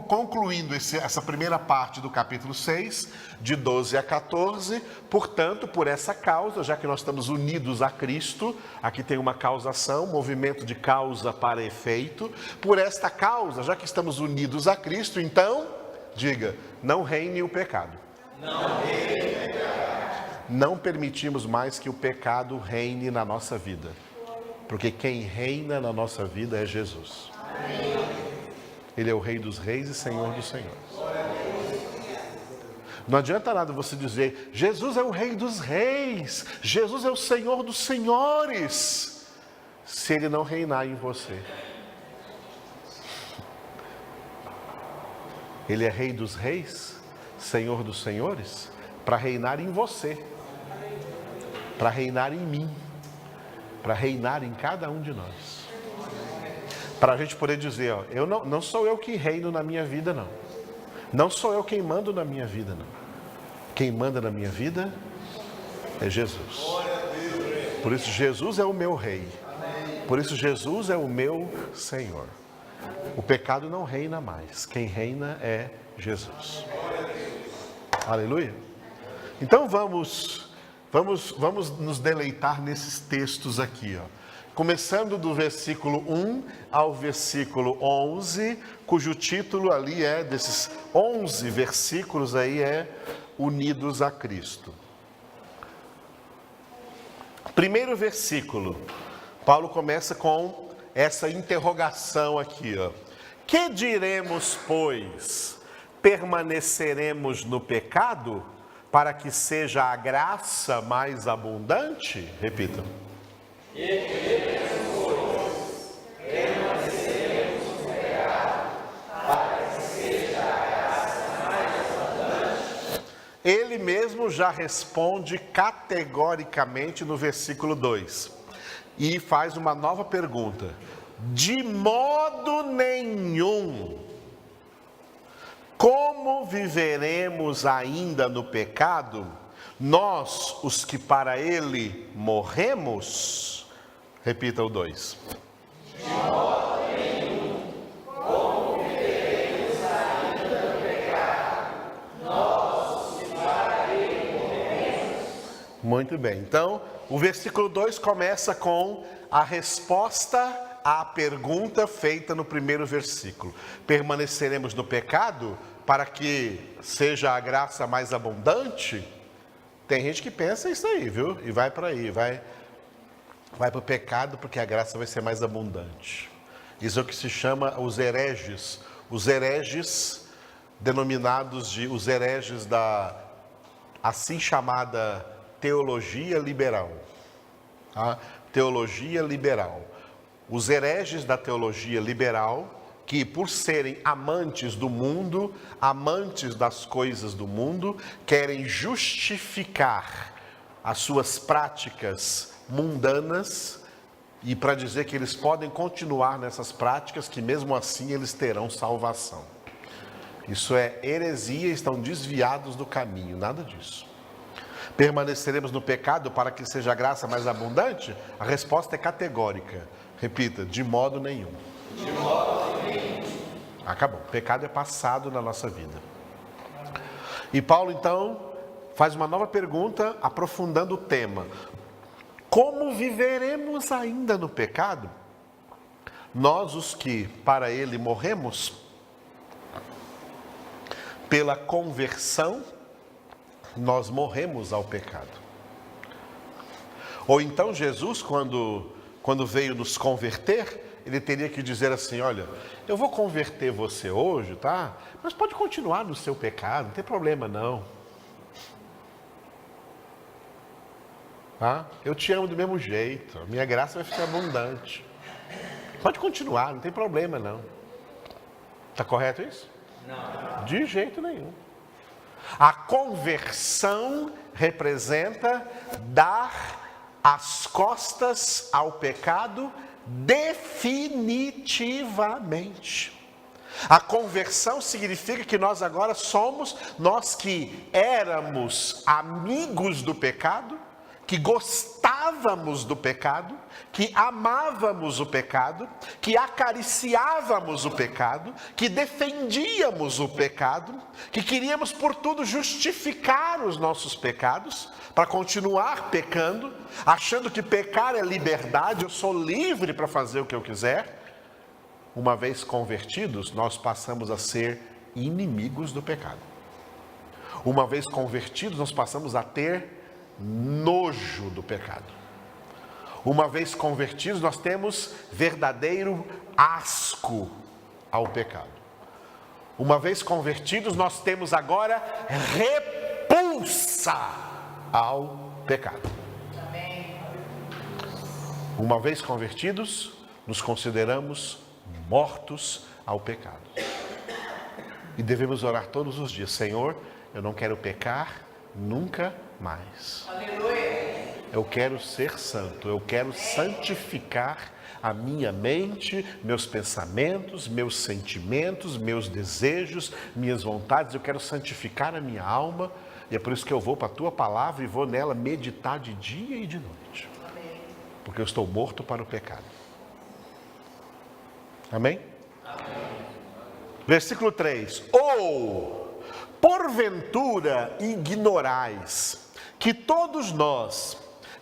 concluindo essa primeira parte do capítulo 6, de 12 a 14, portanto, por essa causa, já que nós estamos unidos a Cristo, aqui tem uma causação, movimento de causa para efeito, por esta causa, já que estamos unidos a Cristo, então, diga, não reine o pecado. Não reine o pecado. Não permitimos mais que o pecado reine na nossa vida, porque quem reina na nossa vida é Jesus. Ele é o Rei dos Reis e Senhor dos Senhores. Não adianta nada você dizer, Jesus é o Rei dos Reis, Jesus é o Senhor dos Senhores, se Ele não reinar em você. Ele é Rei dos Reis, Senhor dos Senhores, para reinar em você, para reinar em mim, para reinar em cada um de nós. Para a gente poder dizer, ó, não sou eu que reino na minha vida, não. Não sou eu quem mando na minha vida, não. Quem manda na minha vida é Jesus. Por isso Jesus é o meu Rei. Por isso Jesus é o meu Senhor. O pecado não reina mais. Quem reina é Jesus. Aleluia. Então vamos nos deleitar nesses textos aqui, ó. Começando do versículo 1 ao versículo 11, cujo título ali é, desses 11 versículos aí, é Unidos a Cristo. Primeiro versículo, Paulo começa com essa interrogação aqui, ó. Que diremos, pois? Permaneceremos no pecado para que seja a graça mais abundante? Repita. Ele mesmo já responde categoricamente no versículo 2 e faz uma nova pergunta: de modo nenhum. Como viveremos ainda no pecado, nós, os que para ele morremos? Repita o 2. De modo nenhum. Como viveremos ainda no pecado, nós, os que para ele morremos? Muito bem. Então, o versículo 2 começa com a resposta à pergunta feita no primeiro versículo. Permaneceremos no pecado para que seja a graça mais abundante? Tem gente que pensa isso aí, viu? E vai para aí, vai para o pecado porque a graça vai ser mais abundante. Isso é o que se chama os hereges. Os hereges, denominados de os hereges da assim chamada teologia liberal. Tá? Teologia liberal. Os hereges da teologia liberal, que por serem amantes do mundo, amantes das coisas do mundo, querem justificar as suas práticas mundanas e para dizer que eles podem continuar nessas práticas, que mesmo assim eles terão salvação. Isso é heresia, estão desviados do caminho, nada disso. Permaneceremos no pecado para que seja a graça mais abundante? A resposta é categórica. Repita, de modo nenhum. De modo nenhum. Acabou. O pecado é passado na nossa vida. E Paulo, então, faz uma nova pergunta, aprofundando o tema. Como viveremos ainda no pecado? Nós, os que para ele morremos, pela conversão, nós morremos ao pecado. Ou então Jesus, quando veio nos converter, ele teria que dizer assim: olha, eu vou converter você hoje, tá? Mas pode continuar no seu pecado, não tem problema não. Tá? Eu te amo do mesmo jeito, a minha graça vai ficar abundante. Pode continuar, não tem problema não. Está correto isso? Não. De jeito nenhum. A conversão representa dar as costas ao pecado definitivamente. A conversão significa que nós agora somos, nós que éramos amigos do pecado, que gostávamos do pecado, que amávamos o pecado, que acariciávamos o pecado, que defendíamos o pecado, que queríamos por tudo justificar os nossos pecados, para continuar pecando, achando que pecar é liberdade, eu sou livre para fazer o que eu quiser. Uma vez convertidos, nós passamos a ser inimigos do pecado. Uma vez convertidos, nós passamos a ter nojo do pecado. Uma vez convertidos, nós temos verdadeiro asco ao pecado. Uma vez convertidos, nós temos agora repulsa ao pecado. Uma vez convertidos, nos consideramos mortos ao pecado. E devemos orar todos os dias: Senhor, eu não quero pecar nunca mais. Aleluia. Eu quero ser santo, eu quero santificar a minha mente, meus pensamentos, meus sentimentos, meus desejos, minhas vontades. Eu quero santificar a minha alma, e é por isso que eu vou para a tua palavra e vou nela meditar de dia e de noite. Amém. Porque eu estou morto para o pecado. Amém? Versículo 3. Ou, porventura, ignorais que todos nós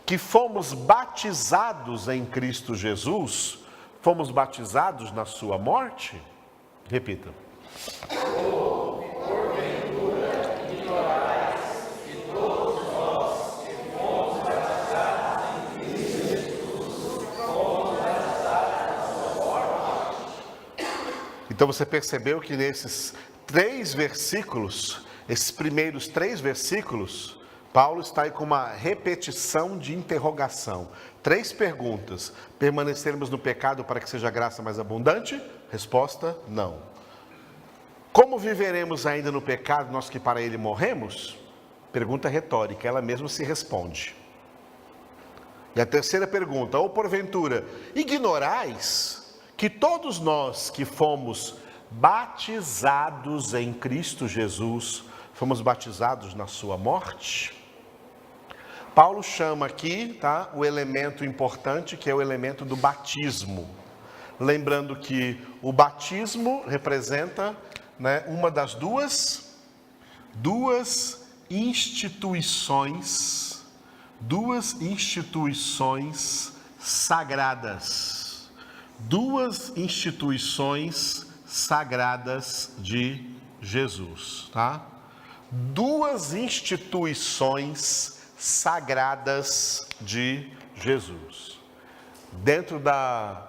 que fomos batizados em Cristo Jesus, fomos batizados na sua morte? Repita. Ou, porventura, ignorais que todos nós que fomos batizados em Cristo Jesus, fomos batizados na sua morte? Então você percebeu que nesses 3 versículos, esses primeiros 3 versículos, Paulo está aí com uma repetição de interrogação. 3 perguntas. Permanecermos no pecado para que seja graça mais abundante? Resposta, não. Como viveremos ainda no pecado, nós que para ele morremos? Pergunta retórica, ela mesma se responde. E a terceira pergunta, ou porventura, ignorais que todos nós que fomos batizados em Cristo Jesus, fomos batizados na sua morte? Paulo chama aqui, tá, o elemento importante, que é o elemento do batismo. Lembrando que o batismo representa, né, uma das duas instituições sagradas. 2 instituições sagradas de Jesus, tá? 2 instituições sagradas de Jesus. Dentro da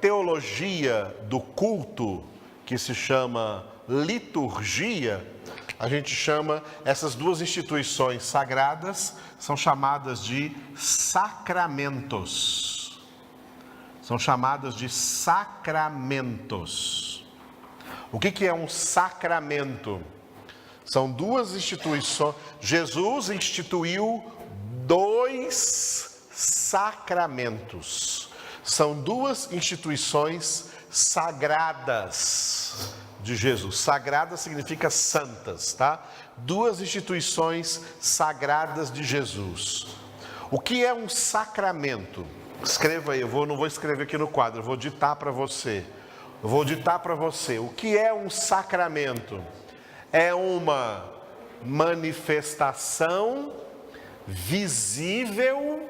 teologia do culto, que se chama liturgia, a gente chama essas 2 instituições sagradas, são chamadas de sacramentos. São chamadas de sacramentos. O que é um sacramento? São 2 instituições. Jesus instituiu 2 sacramentos. São 2 instituições sagradas de Jesus. Sagrada significa santas, tá? 2 instituições sagradas de Jesus. O que é um sacramento? Escreva aí, não vou escrever aqui no quadro, eu vou ditar para você. O que é um sacramento? É uma manifestação visível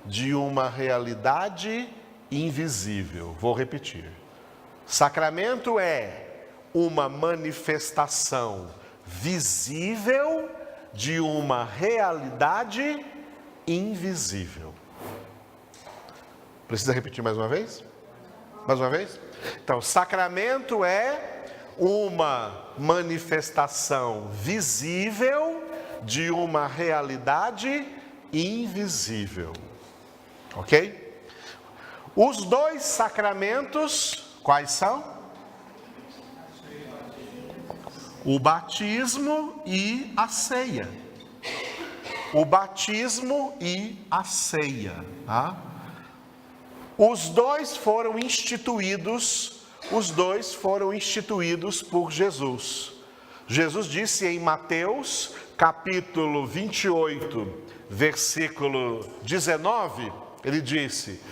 de uma realidade invisível. Vou repetir. Sacramento é uma manifestação visível de uma realidade invisível. Precisa repetir mais uma vez? Mais uma vez? Então, sacramento é uma manifestação visível de uma realidade invisível. Ok? Os 2 sacramentos, quais são? O batismo e a ceia. O batismo e a ceia. Tá? Os 2 foram instituídos por Jesus. Jesus disse em Mateus, capítulo 28, versículo 19, ele disse,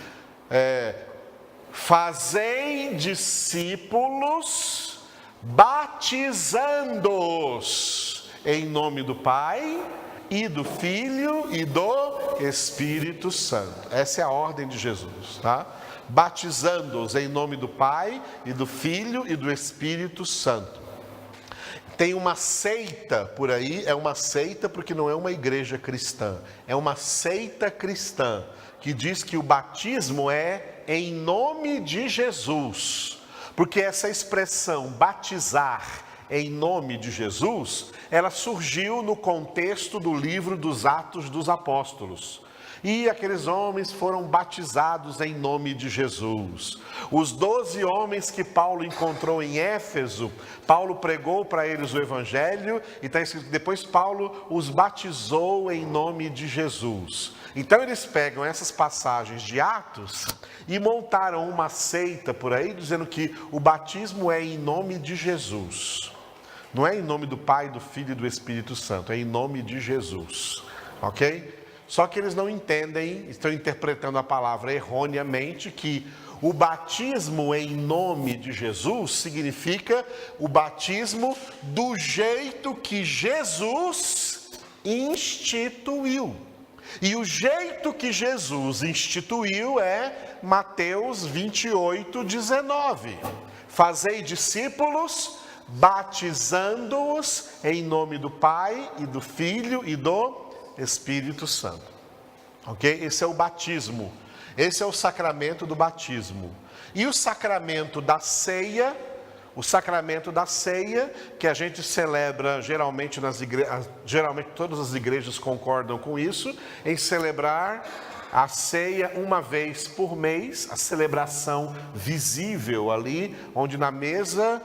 fazei discípulos, batizando-os em nome do Pai, e do Filho e do Espírito Santo. Essa é a ordem de Jesus, tá? Batizando-os em nome do Pai e do Filho e do Espírito Santo. Tem uma seita por aí, é uma seita porque não é uma igreja cristã, é uma seita cristã que diz que o batismo é em nome de Jesus, porque essa expressão batizar em nome de Jesus, ela surgiu no contexto do livro dos Atos dos Apóstolos. E aqueles homens foram batizados em nome de Jesus. Os 12 homens que Paulo encontrou em Éfeso, Paulo pregou para eles o Evangelho, e está escrito que depois Paulo os batizou em nome de Jesus. Então eles pegam essas passagens de Atos e montaram uma seita por aí, dizendo que o batismo é em nome de Jesus. Não é em nome do Pai, do Filho e do Espírito Santo, é em nome de Jesus, ok? Só que eles não entendem, estão interpretando a palavra erroneamente, que O batismo em nome de Jesus significa o batismo do jeito que Jesus instituiu. E o jeito que Jesus instituiu é Mateus 28, 19. Fazei discípulos, batizando-os em nome do Pai e do Filho e do Espírito Santo. Ok? Esse é o batismo. Esse é o sacramento do batismo. E o sacramento da ceia, que a gente celebra geralmente nas igrejas, geralmente todas as igrejas concordam com isso, em celebrar a ceia uma vez por mês, a celebração visível ali, onde na mesa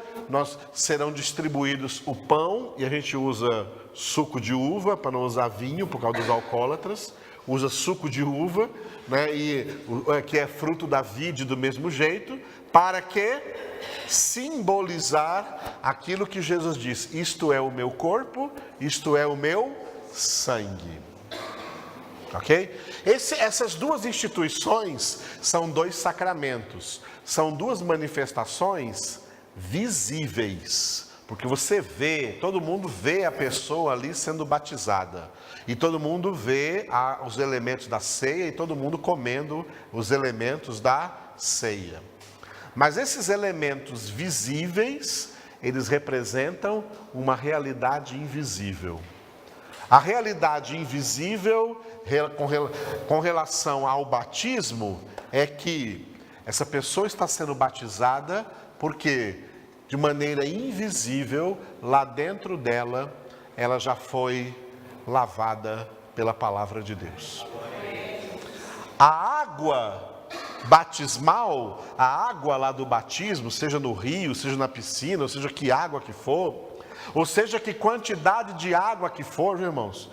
serão distribuídos o pão, e a gente usa suco de uva, para não usar vinho, por causa dos alcoólatras, usa suco de uva, né, que é fruto da vide do mesmo jeito, para que simbolizar aquilo que Jesus diz: isto é o meu corpo, isto é o meu sangue. Ok? Essas duas instituições são dois sacramentos, são duas manifestações visíveis, porque você vê, todo mundo vê a pessoa ali sendo batizada, e todo mundo vê os elementos da ceia, e todo mundo comendo os elementos da ceia. Mas esses elementos visíveis, eles representam uma realidade invisível. A realidade invisível com relação ao batismo é que essa pessoa está sendo batizada porque, de maneira invisível, lá dentro dela, ela já foi lavada pela palavra de Deus. A água batismal, a água lá do batismo, seja no rio, seja na piscina, ou seja que água que for, ou seja que quantidade de água que for, irmãos,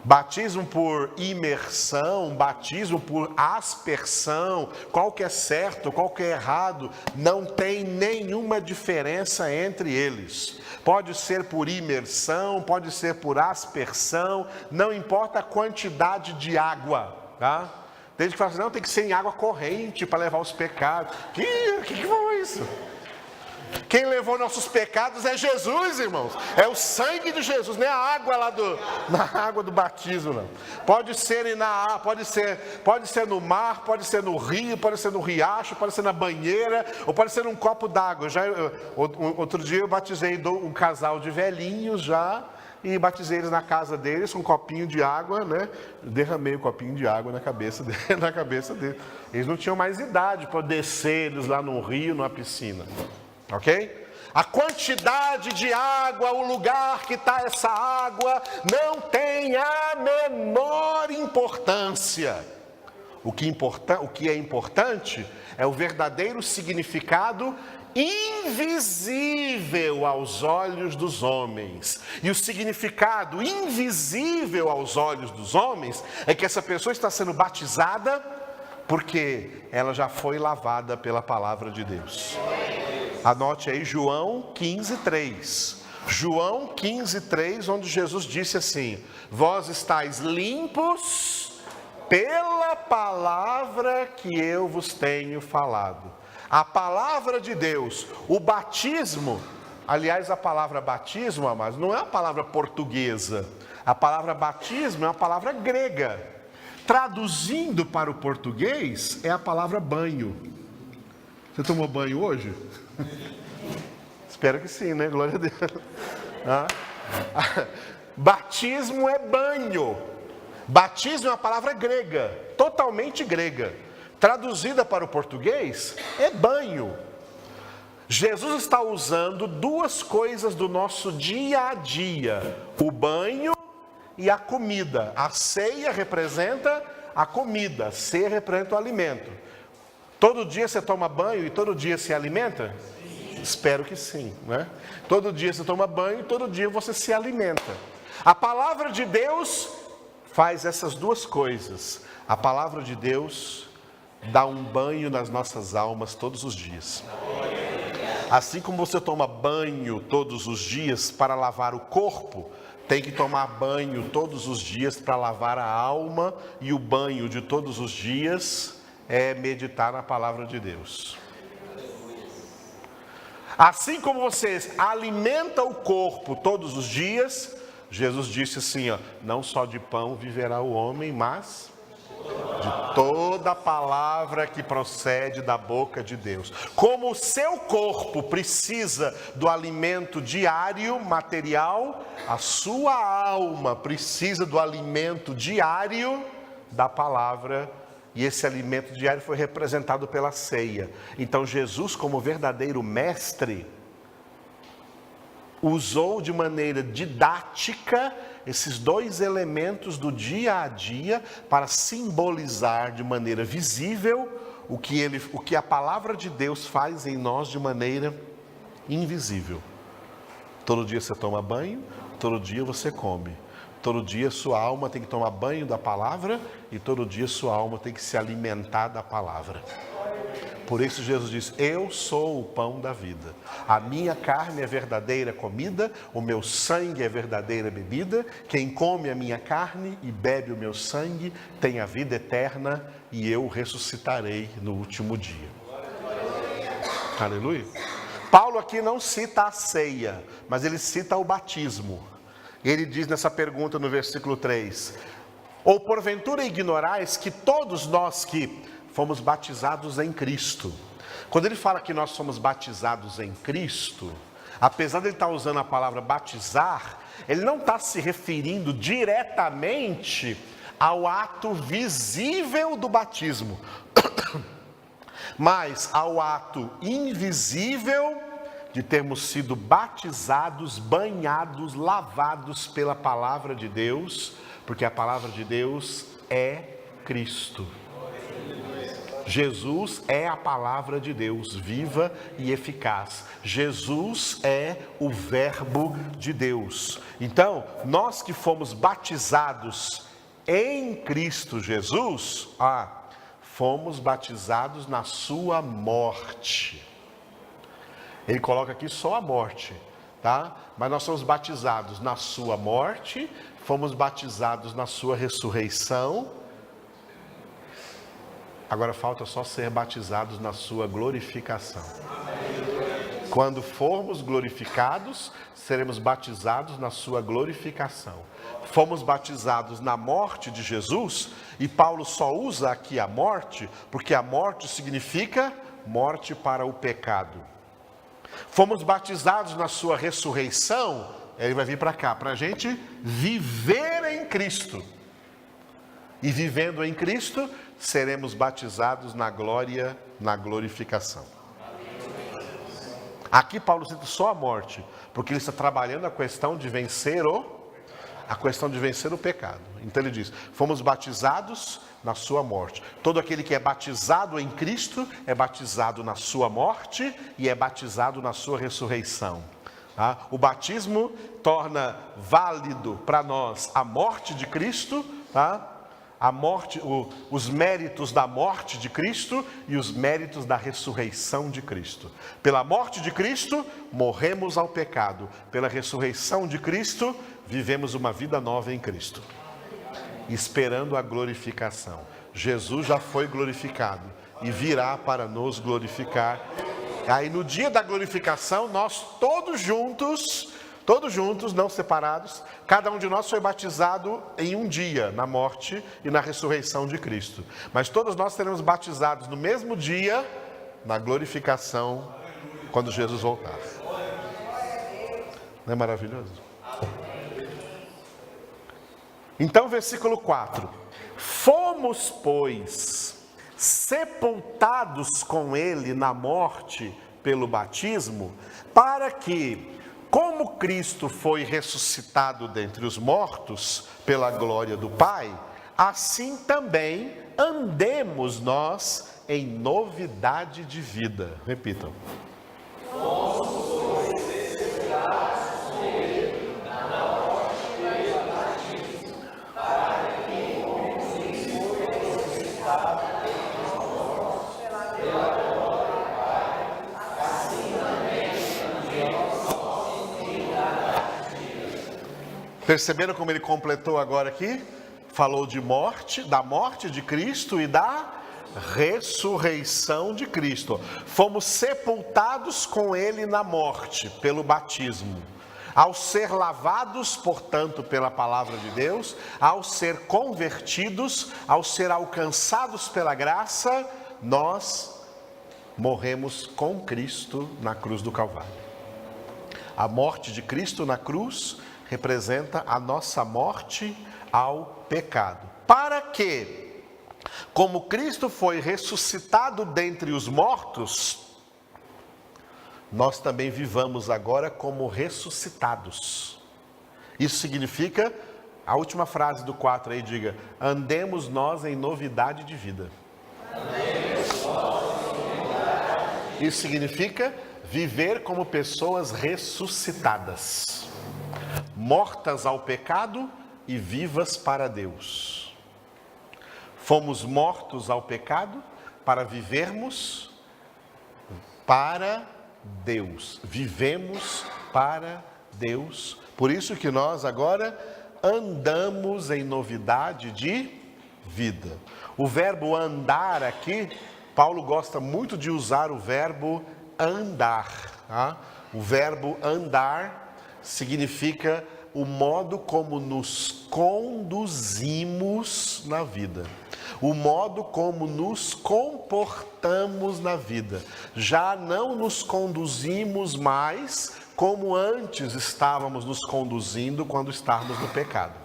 batismo por imersão, batismo por aspersão, qual que é certo, qual que é errado, não tem nenhuma diferença entre eles. Pode ser por imersão, pode ser por aspersão, não importa a quantidade de água, tá? Tem gente que fala assim, não, tem que ser em água corrente para levar os pecados. Que foi isso? Quem levou nossos pecados é Jesus, irmãos. É o sangue de Jesus, não é a água lá na água do batismo, não. Pode ser pode ser no mar, pode ser no rio, pode ser no riacho, pode ser na banheira, ou pode ser num copo d'água. Outro dia eu batizei um casal de velhinhos já, e batizei eles na casa deles com um copinho de água, né? Derramei o copinho de água na cabeça deles. Eles não tinham mais idade para descer eles lá no rio, numa piscina. Ok? A quantidade de água, o lugar que está essa água, não tem a menor importância. O que é importante é o verdadeiro significado invisível aos olhos dos homens. E o significado invisível aos olhos dos homens é que essa pessoa está sendo batizada porque ela já foi lavada pela palavra de Deus. Anote aí João 15:3. João 15:3, onde Jesus disse assim: vós estáis limpos pela palavra que eu vos tenho falado. A palavra de Deus, o batismo, aliás, a palavra batismo, amados, não é uma palavra portuguesa. A palavra batismo é uma palavra grega. Traduzindo para o português, é a palavra banho. Você tomou banho hoje? Espero que sim, né? Glória a Deus. Batismo é banho. Batismo é uma palavra grega, totalmente grega. Traduzida para o português, é banho. Jesus está usando duas coisas do nosso dia a dia: o banho e a comida. A ceia representa a comida, a ceia representa o alimento. Todo dia você toma banho e todo dia se alimenta? Espero que sim, né? Todo dia você toma banho e todo dia você se alimenta. A palavra de Deus faz essas duas coisas. A palavra de Deus dá um banho nas nossas almas todos os dias. Assim como você toma banho todos os dias para lavar o corpo, tem que tomar banho todos os dias para lavar a alma, e o banho de todos os dias é meditar na palavra de Deus. Assim como você alimenta o corpo todos os dias, Jesus disse assim, ó, não só de pão viverá o homem, mas de toda palavra que procede da boca de Deus. Como o seu corpo precisa do alimento diário, material, a sua alma precisa do alimento diário da palavra. E esse alimento diário foi representado pela ceia. Então Jesus, como verdadeiro mestre, usou de maneira didática esses dois elementos do dia a dia para simbolizar de maneira visível o que a palavra de Deus faz em nós de maneira invisível. Todo dia você toma banho, todo dia você come. Todo dia sua alma tem que tomar banho da palavra e todo dia sua alma tem que se alimentar da palavra. Por isso Jesus diz, eu sou o pão da vida. A minha carne é verdadeira comida, o meu sangue é verdadeira bebida. Quem come a minha carne e bebe o meu sangue tem a vida eterna e eu ressuscitarei no último dia. Aleluia. Paulo aqui não cita a ceia, mas ele cita o batismo. Ele diz nessa pergunta no versículo 3, ou porventura ignorais que todos nós que fomos batizados em Cristo. Quando ele fala que nós somos batizados em Cristo, apesar de ele estar usando a palavra batizar, ele não está se referindo diretamente ao ato visível do batismo, mas ao ato invisível de termos sido batizados, banhados, lavados pela palavra de Deus, porque a palavra de Deus é Cristo. Jesus é a palavra de Deus, viva e eficaz. Jesus é o verbo de Deus. Então, nós que fomos batizados em Cristo Jesus, fomos batizados na sua morte. Ele coloca aqui só a morte, tá? Mas nós somos batizados na sua morte, fomos batizados na sua ressurreição. Agora falta só ser batizados na sua glorificação. Quando formos glorificados, seremos batizados na sua glorificação. Fomos batizados na morte de Jesus, e Paulo só usa aqui a morte, porque a morte significa morte para o pecado. Fomos batizados na sua ressurreição, ele vai vir para cá, para a gente viver em Cristo. E vivendo em Cristo, seremos batizados na glória, na glorificação. Aqui Paulo cita só a morte, porque ele está trabalhando a questão de vencer o pecado. Então ele diz, fomos batizados na sua morte. Todo aquele que é batizado em Cristo é batizado na sua morte e é batizado na sua ressurreição. O batismo torna válido para nós a morte de Cristo, a morte, os méritos da morte de Cristo e os méritos da ressurreição de Cristo. Pela morte de Cristo, morremos ao pecado. Pela ressurreição de Cristo, vivemos uma vida nova em Cristo, esperando a glorificação. Jesus já foi glorificado e virá para nos glorificar. Aí no dia da glorificação, nós todos juntos, não separados, cada um de nós foi batizado em um dia, na morte e na ressurreição de Cristo. Mas todos nós seremos batizados no mesmo dia, na glorificação, quando Jesus voltar. Não é maravilhoso? Então, versículo 4. Fomos, pois, sepultados com ele na morte pelo batismo, para que, como Cristo foi ressuscitado dentre os mortos pela glória do Pai, assim também andemos nós em novidade de vida. Repitam. Fomos, pois, sepultados com ele na morte pelo batismo, para que, como Cristo foi ressuscitado dentre os mortos pela glória do Pai, assim também andemos nós em novidade de vida. Perceberam como ele completou agora aqui? Falou de morte, da morte de Cristo e da ressurreição de Cristo. Fomos sepultados com Ele na morte, pelo batismo. Ao ser lavados, portanto, pela palavra de Deus, ao ser convertidos, ao ser alcançados pela graça, nós morremos com Cristo na cruz do Calvário. A morte de Cristo na cruz representa a nossa morte ao pecado. Para que, como Cristo foi ressuscitado dentre os mortos, nós também vivamos agora como ressuscitados. Isso significa, a última frase do 4 aí, diga: andemos nós em novidade de vida. Isso significa viver como pessoas ressuscitadas, mortas ao pecado e vivas para Deus. Fomos mortos ao pecado para vivermos para Deus. Vivemos para Deus. Por isso que nós agora andamos em novidade de vida. O verbo andar aqui, Paulo gosta muito de usar o verbo andar. Tá? O verbo andar significa o modo como nos conduzimos na vida. O modo como nos comportamos na vida. Já não nos conduzimos mais como antes estávamos nos conduzindo quando estávamos no pecado.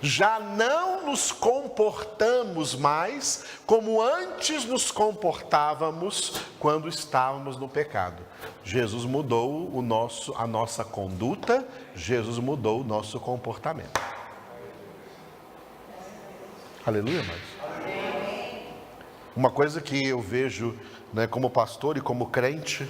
Já não nos comportamos mais como antes nos comportávamos quando estávamos no pecado. Jesus mudou a nossa conduta, Jesus mudou o nosso comportamento. Aleluia, amados. Uma coisa que eu vejo, né, como pastor e como crente,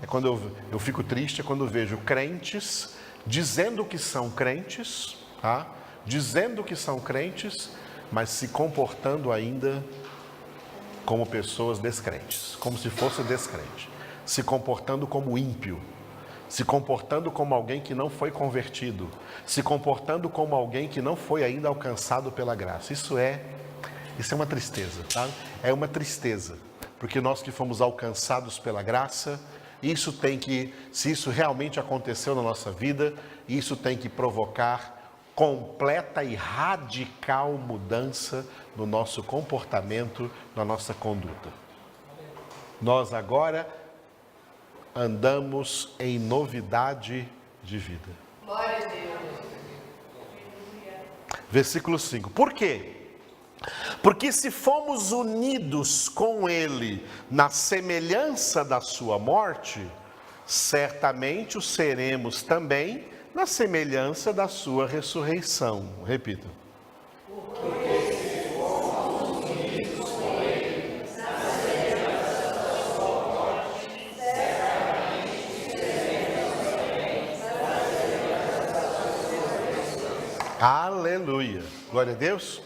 é quando eu fico triste, é quando eu vejo crentes dizendo que são crentes, tá? Dizendo que são crentes, mas se comportando ainda como pessoas descrentes, como se fosse descrente, se comportando como ímpio, se comportando como alguém que não foi convertido, se comportando como alguém que não foi ainda alcançado pela graça. Isso é uma tristeza, tá? É uma tristeza, porque nós que fomos alcançados pela graça, se isso realmente aconteceu na nossa vida, isso tem que provocar completa e radical mudança no nosso comportamento, na nossa conduta. Nós agora andamos em novidade de vida. Glória a Deus. Versículo 5. Por quê? Porque se fomos unidos com Ele na semelhança da sua morte, certamente o seremos também na semelhança da sua ressurreição. Repita. Porque se fomos unidos com Ele na semelhança da sua morte, certamente seremos também na semelhança da sua ressurreição. Aleluia. Glória a Deus.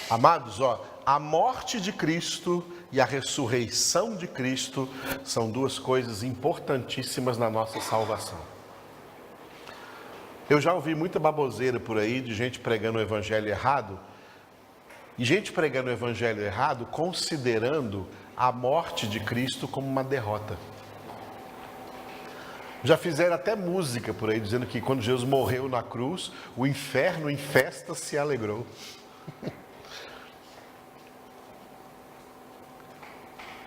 Amados, a morte de Cristo e a ressurreição de Cristo são duas coisas importantíssimas na nossa salvação. Eu já ouvi muita baboseira por aí de gente pregando o evangelho errado, e gente pregando o evangelho errado considerando a morte de Cristo como uma derrota. Já fizeram até música por aí dizendo que quando Jesus morreu na cruz, o inferno em festa se alegrou.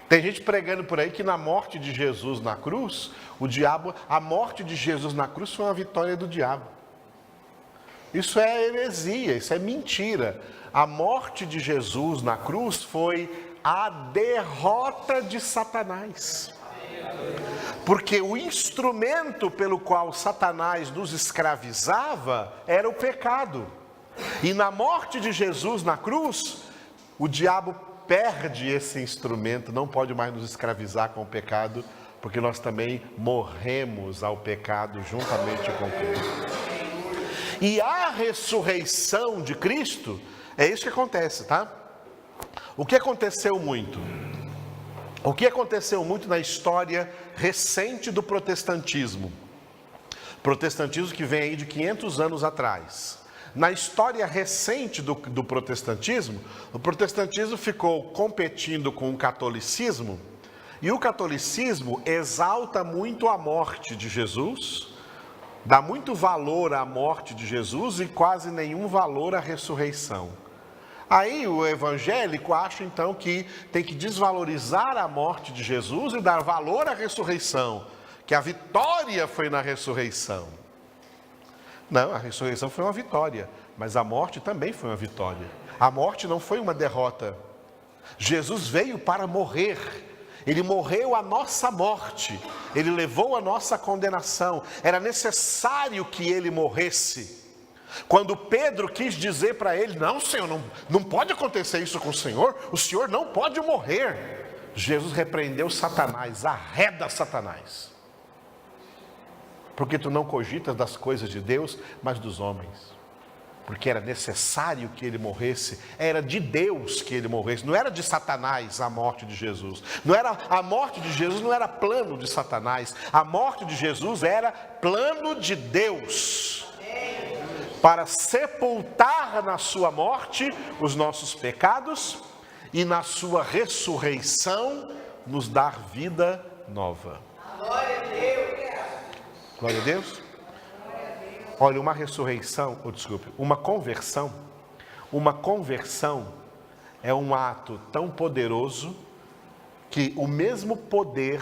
Tem gente pregando por aí que na morte de Jesus na cruz, a morte de Jesus na cruz foi uma vitória do diabo. Isso é heresia, isso é mentira. A morte de Jesus na cruz foi a derrota de Satanás. Porque o instrumento pelo qual Satanás nos escravizava era o pecado. E na morte de Jesus na cruz, o diabo perde esse instrumento, não pode mais nos escravizar com o pecado, porque nós também morremos ao pecado juntamente com Cristo. E a ressurreição de Cristo, é isso que acontece, tá? O que aconteceu muito? O que aconteceu muito na história recente do protestantismo? Protestantismo que vem aí de 500 anos atrás. Na história recente do protestantismo, o protestantismo ficou competindo com o catolicismo, e o catolicismo exalta muito a morte de Jesus, dá muito valor à morte de Jesus e quase nenhum valor à ressurreição. Aí o evangélico acha então que tem que desvalorizar a morte de Jesus e dar valor à ressurreição, que a vitória foi na ressurreição. Não, a ressurreição foi uma vitória, mas a morte também foi uma vitória. A morte não foi uma derrota. Jesus veio para morrer. Ele morreu a nossa morte. Ele levou a nossa condenação. Era necessário que ele morresse. Quando Pedro quis dizer para ele, não, Senhor, não pode acontecer isso com o Senhor não pode morrer. Jesus repreendeu Satanás, arreda Satanás. Porque tu não cogitas das coisas de Deus, mas dos homens. Porque era necessário que ele morresse, era de Deus que ele morresse, não era de Satanás a morte de Jesus. A morte de Jesus não era plano de Satanás, a morte de Jesus era plano de Deus. Para sepultar na sua morte os nossos pecados e na sua ressurreição nos dar vida nova. Glória a Deus. Glória a Deus. Olha, uma conversão é um ato tão poderoso que o mesmo poder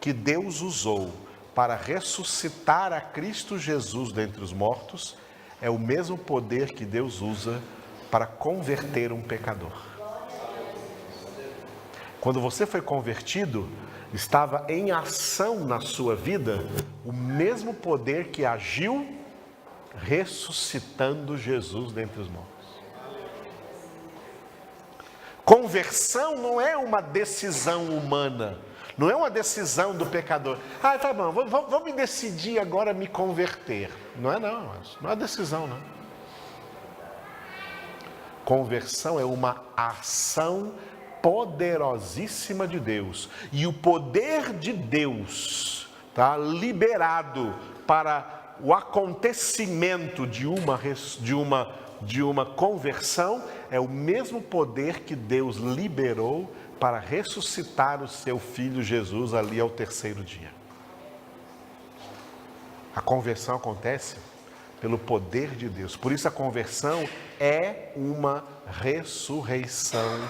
que Deus usou para ressuscitar a Cristo Jesus dentre os mortos é o mesmo poder que Deus usa para converter um pecador. Quando você foi convertido, estava em ação na sua vida o mesmo poder que agiu ressuscitando Jesus dentre os mortos. Conversão não é uma decisão humana, não é uma decisão do pecador. Ah, tá bom, vou me decidir agora a me converter. Não é decisão, não. Conversão é uma ação poderosíssima de Deus. E o poder de Deus está liberado para o acontecimento de uma conversão, é o mesmo poder que Deus liberou para ressuscitar o seu Filho Jesus ali ao terceiro dia. A conversão acontece pelo poder de Deus. Por isso a conversão é uma ressurreição,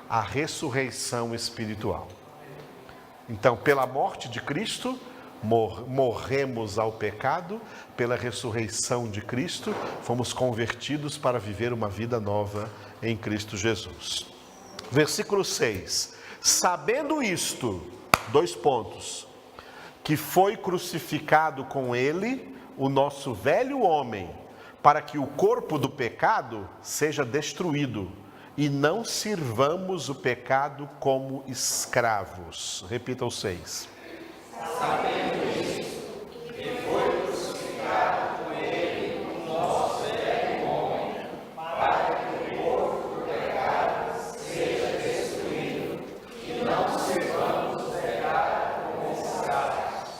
a ressurreição espiritual. Então, pela morte de Cristo, morremos ao pecado, pela ressurreição de Cristo, fomos convertidos para viver uma vida nova em Cristo Jesus. Versículo 6. Sabendo isto, que foi crucificado com ele o nosso velho homem, para que o corpo do pecado seja destruído, e não sirvamos o pecado como escravos. Repita o 6. Sabendo isto, que foi crucificado com ele o nosso velho homem, para que o corpo do pecado seja destruído, e não sirvamos o pecado como escravos.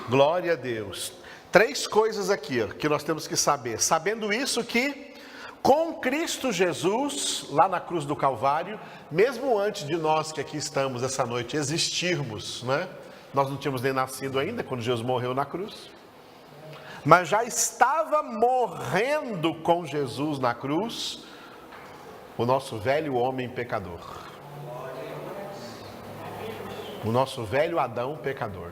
Glória a Deus. 3 coisas aqui que nós temos que saber. Sabendo isso que com Cristo Jesus, lá na cruz do Calvário, mesmo antes de nós que aqui estamos essa noite existirmos, né? Nós não tínhamos nem nascido ainda quando Jesus morreu na cruz, mas já estava morrendo com Jesus na cruz o nosso velho homem pecador, o nosso velho Adão pecador,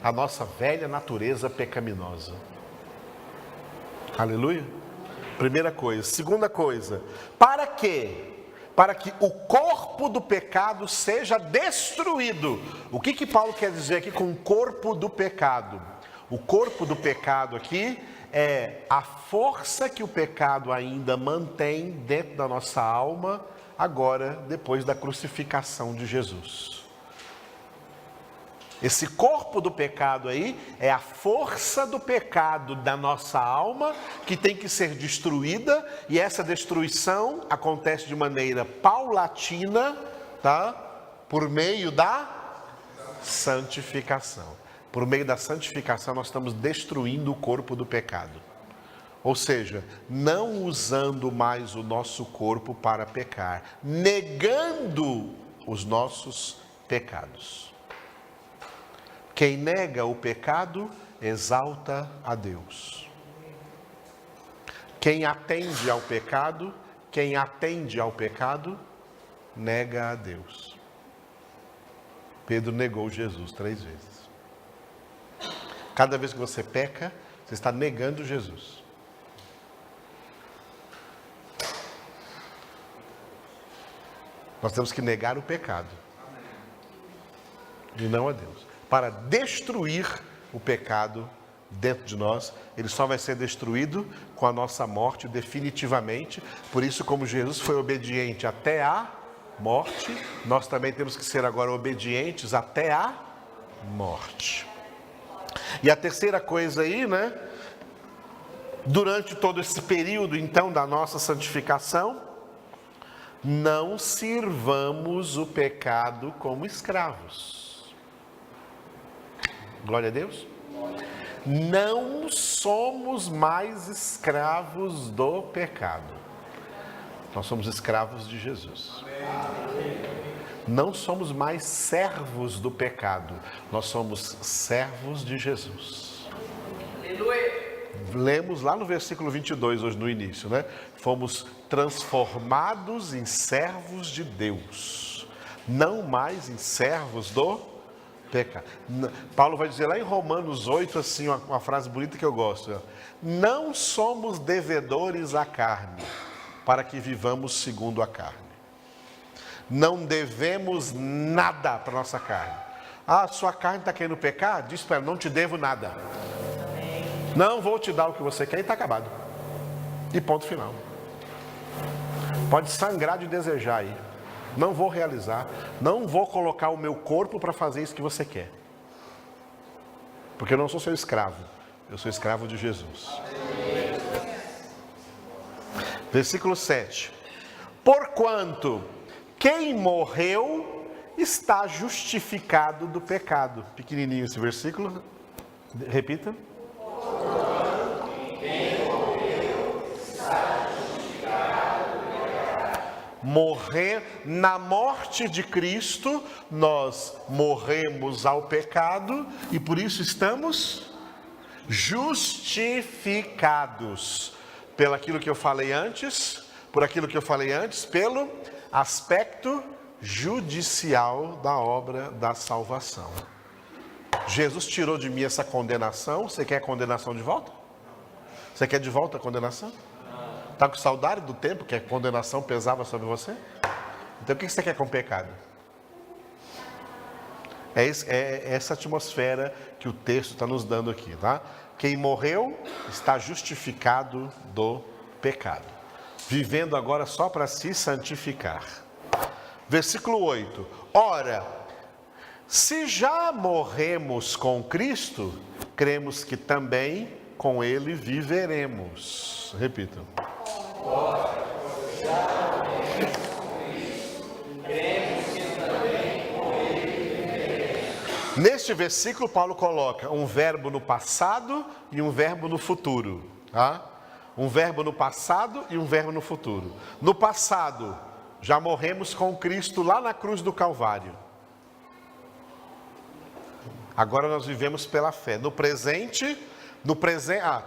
a nossa velha natureza pecaminosa. Aleluia. Primeira coisa. Segunda coisa, para quê? Para que o corpo do pecado seja destruído. O que Paulo quer dizer aqui com o corpo do pecado? O corpo do pecado aqui é a força que o pecado ainda mantém dentro da nossa alma, agora, depois da crucificação de Jesus. Esse corpo do pecado aí é a força do pecado da nossa alma que tem que ser destruída, e essa destruição acontece de maneira paulatina, tá? Por meio da santificação. Por meio da santificação nós estamos destruindo o corpo do pecado. Ou seja, não usando mais o nosso corpo para pecar, negando os nossos pecados. Quem nega o pecado, exalta a Deus. Quem atende ao pecado, nega a Deus. Pedro negou Jesus 3 vezes. Cada vez que você peca, você está negando Jesus. Nós temos que negar o pecado. E não a Deus. Para destruir o pecado dentro de nós, ele só vai ser destruído com a nossa morte definitivamente. Por isso, como Jesus foi obediente até a morte, nós também temos que ser agora obedientes até a morte. E a terceira coisa aí, né? Durante todo esse período, então, da nossa santificação, não sirvamos o pecado como escravos. Glória a Deus. Não somos mais escravos do pecado. Nós somos escravos de Jesus. Não somos mais servos do pecado. Nós somos servos de Jesus. Aleluia. Lemos lá no versículo 22, hoje no início, né? Fomos transformados em servos de Deus, não mais em servos do pecado. Paulo vai dizer lá em Romanos 8, assim, uma frase bonita que eu gosto. Não somos devedores à carne, para que vivamos segundo a carne. Não devemos nada para a nossa carne. Ah, sua carne está querendo pecar? Diz para ela, não te devo nada. Não vou te dar o que você quer e está acabado. E ponto final. Pode sangrar de desejar aí. Não vou realizar. Não vou colocar o meu corpo para fazer isso que você quer. Porque eu não sou seu escravo. Eu sou escravo de Jesus. Versículo 7. Porquanto quem morreu está justificado do pecado. Pequenininho esse versículo. Repita. Morrer na morte de Cristo, nós morremos ao pecado e por isso estamos justificados pelo aquilo que eu falei antes, pelo aspecto judicial da obra da salvação. Jesus tirou de mim essa condenação. Você quer a condenação de volta? Você quer de volta a condenação? Está com saudade do tempo que a condenação pesava sobre você? Então o que você quer com o pecado? É essa atmosfera que o texto está nos dando aqui, tá? Quem morreu está justificado do pecado, vivendo agora só para se santificar. Versículo 8. Ora, se já morremos com Cristo, cremos que também com Ele viveremos. Repita. Ora, já morremos com Cristo, cremos que também com Ele viveremos. Neste versículo, Paulo coloca um verbo no passado e um verbo no futuro. Tá? Um verbo no passado e um verbo no futuro. No passado, já morremos com Cristo lá na cruz do Calvário. Agora nós vivemos pela fé. No presente,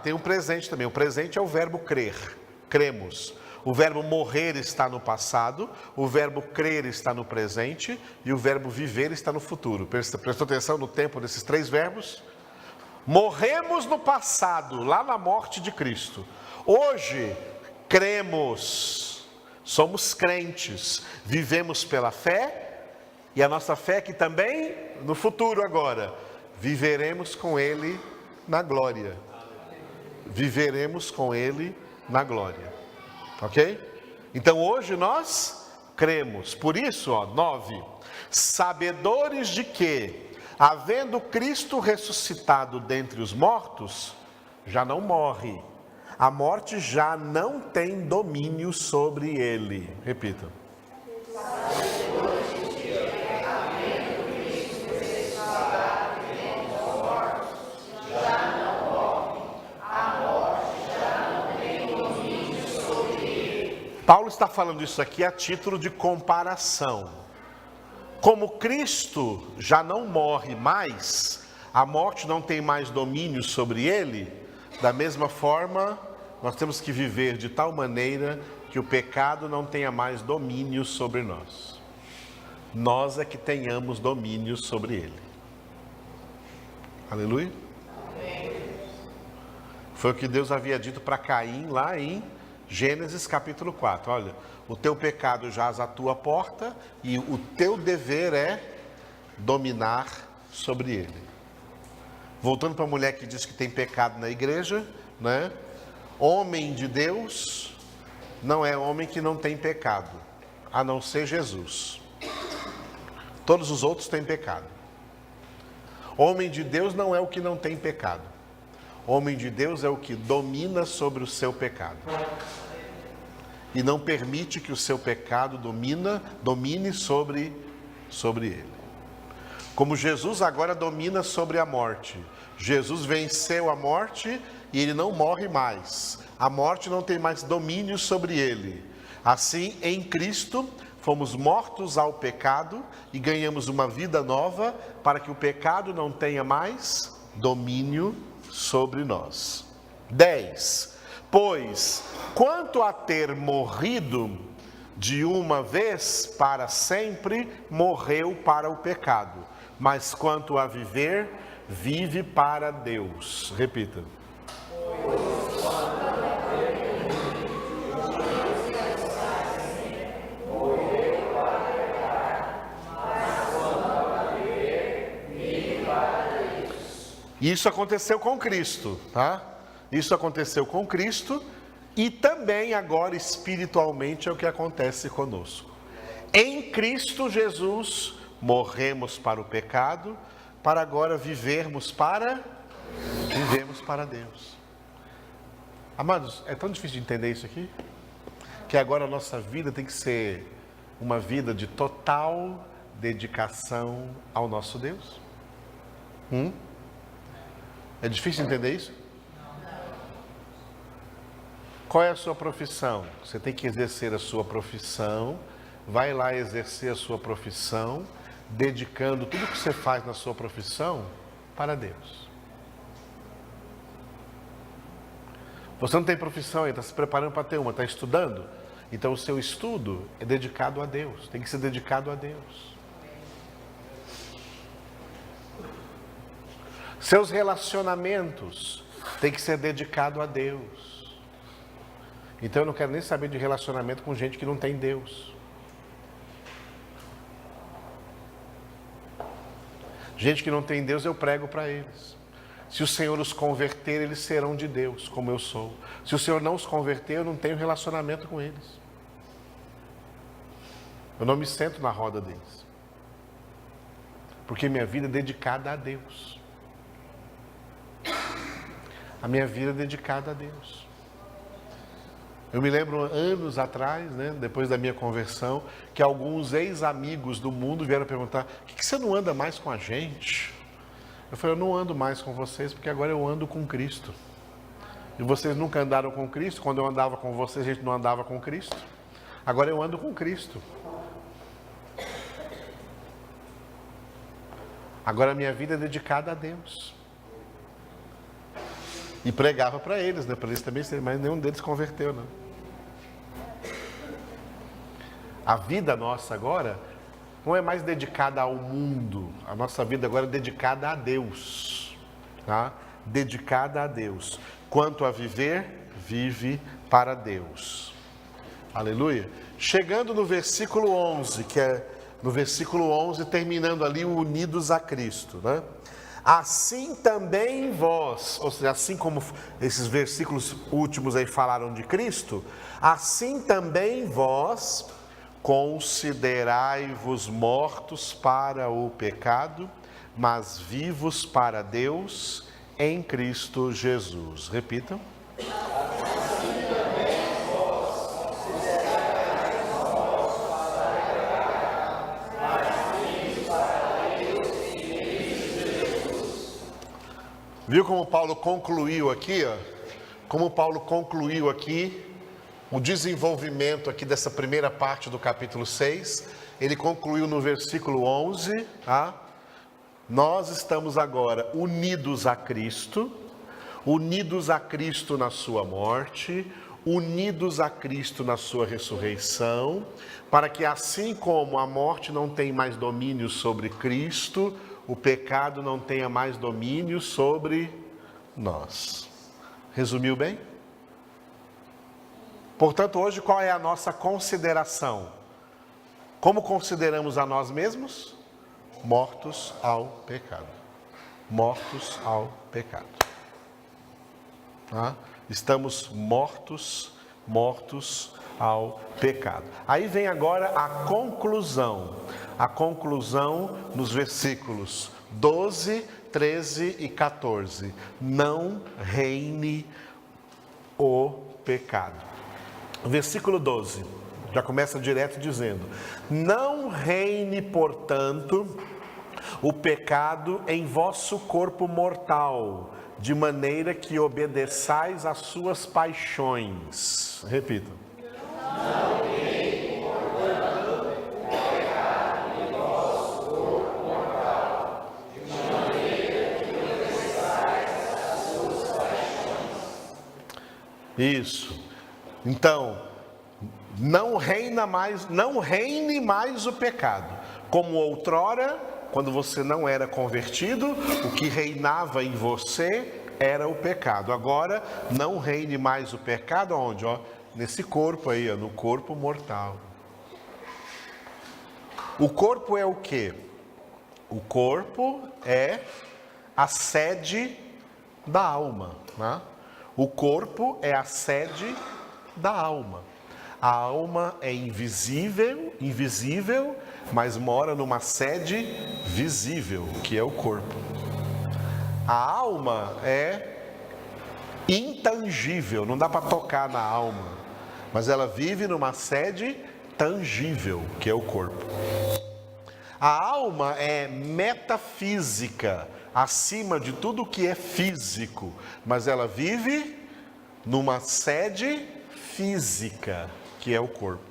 tem um presente também. O presente é o verbo crer. Cremos. O verbo morrer está no passado, o verbo crer está no presente e o verbo viver está no futuro. Prestou atenção no tempo desses 3 verbos? Morremos no passado, lá na morte de Cristo. Hoje, cremos, somos crentes, vivemos pela fé e a nossa fé que também, no futuro agora, viveremos com Ele na glória. Viveremos com Ele na glória. Ok? Então hoje nós cremos. Por isso, 9. Sabedores de que, havendo Cristo ressuscitado dentre os mortos, já não morre. A morte já não tem domínio sobre ele. Repita. Paulo está falando isso aqui a título de comparação. Como Cristo já não morre mais, a morte não tem mais domínio sobre ele, da mesma forma, nós temos que viver de tal maneira que o pecado não tenha mais domínio sobre nós. Nós é que tenhamos domínio sobre ele. Aleluia? Foi o que Deus havia dito para Caim lá em Gênesis capítulo 4. Olha, o teu pecado jaz à tua porta e o teu dever é dominar sobre ele. Voltando para a mulher que diz que tem pecado na igreja, né? Homem de Deus não é homem que não tem pecado, a não ser Jesus. Todos os outros têm pecado. Homem de Deus não é o que não tem pecado. Homem de Deus é o que domina sobre o seu pecado. E não permite que o seu pecado domine sobre ele. Como Jesus agora domina sobre a morte. Jesus venceu a morte e ele não morre mais. A morte não tem mais domínio sobre ele. Assim, em Cristo, fomos mortos ao pecado e ganhamos uma vida nova para que o pecado não tenha mais domínio sobre nós. 10. Pois, quanto a ter morrido de uma vez para sempre, morreu para o pecado. Mas quanto a viver, vive para Deus. Repita. Isso aconteceu com Cristo, tá? Isso aconteceu com Cristo e também agora espiritualmente é o que acontece conosco. Em Cristo Jesus morremos para o pecado, para agora vivermos para Deus. Amados, é tão difícil de entender isso aqui, que agora a nossa vida tem que ser uma vida de total dedicação ao nosso Deus. É difícil entender isso? Qual é a sua profissão? Você tem que exercer a sua profissão, vai lá exercer a sua profissão, dedicando tudo que você faz na sua profissão para Deus. Você não tem profissão ainda, está se preparando para ter uma, está estudando? Então o seu estudo é dedicado a Deus, tem que ser dedicado a Deus. Seus relacionamentos têm que ser dedicados a Deus. Então eu não quero nem saber de relacionamento com gente que não tem Deus. Gente que não tem Deus, eu prego para eles. Se o Senhor os converter, eles serão de Deus, como eu sou. Se o Senhor não os converter, eu não tenho relacionamento com eles. Eu não me sento na roda deles. Porque minha vida é dedicada a Deus. A minha vida é dedicada a Deus. Eu me lembro anos atrás, né, depois da minha conversão, que alguns ex-amigos do mundo vieram perguntar: por que você não anda mais com a gente? Eu falei: eu não ando mais com vocês porque agora eu ando com Cristo. E vocês nunca andaram com Cristo? Quando eu andava com vocês, a gente não andava com Cristo. Agora eu ando com Cristo. Agora a minha vida é dedicada a Deus. E pregava para eles, né? Para eles também serem, mas nenhum deles converteu, não. A vida nossa agora não é mais dedicada ao mundo. A nossa vida agora é dedicada a Deus. Tá? Dedicada a Deus. Quanto a viver, vive para Deus. Aleluia. Chegando no versículo 11, que é no versículo 11, terminando ali o unidos a Cristo, né? Assim também vós, ou seja, assim como esses versículos últimos aí falaram de Cristo, assim também vós considerai-vos mortos para o pecado, mas vivos para Deus em Cristo Jesus. Repitam. Viu como Paulo concluiu aqui, ó? Como Paulo concluiu aqui o desenvolvimento aqui dessa primeira parte do capítulo 6, ele concluiu no versículo 11, tá? Nós estamos agora unidos a Cristo na sua morte, unidos a Cristo na sua ressurreição, para que assim como a morte não tem mais domínio sobre Cristo, o pecado não tenha mais domínio sobre nós. Resumiu bem? Portanto, hoje qual é a nossa consideração? Como consideramos a nós mesmos? Mortos ao pecado. Mortos ao pecado. Tá? Estamos mortos ao pecado. Aí vem agora a conclusão. A conclusão nos versículos 12, 13 e 14. Não reine o pecado. Versículo 12, já começa direto dizendo: não reine, portanto, o pecado em vosso corpo mortal, de maneira que obedeçais às suas paixões. Repita. Não reine, portanto, o pecado em vosso corpo mortal, de maneira que obedeçais às suas paixões. Isso. Então, não reine mais o pecado. Como outrora, quando você não era convertido, o que reinava em você era o pecado. Agora, não reine mais o pecado, onde? Nesse corpo aí, no corpo mortal. O corpo é o quê? O corpo é a sede da alma, né? O corpo é a sede da alma. A alma é invisível, mas mora numa sede visível, que é o corpo. A alma é intangível, não dá para tocar na alma, mas ela vive numa sede tangível, que é o corpo. A alma é metafísica, acima de tudo que é físico, mas ela vive numa sede física, que é o corpo.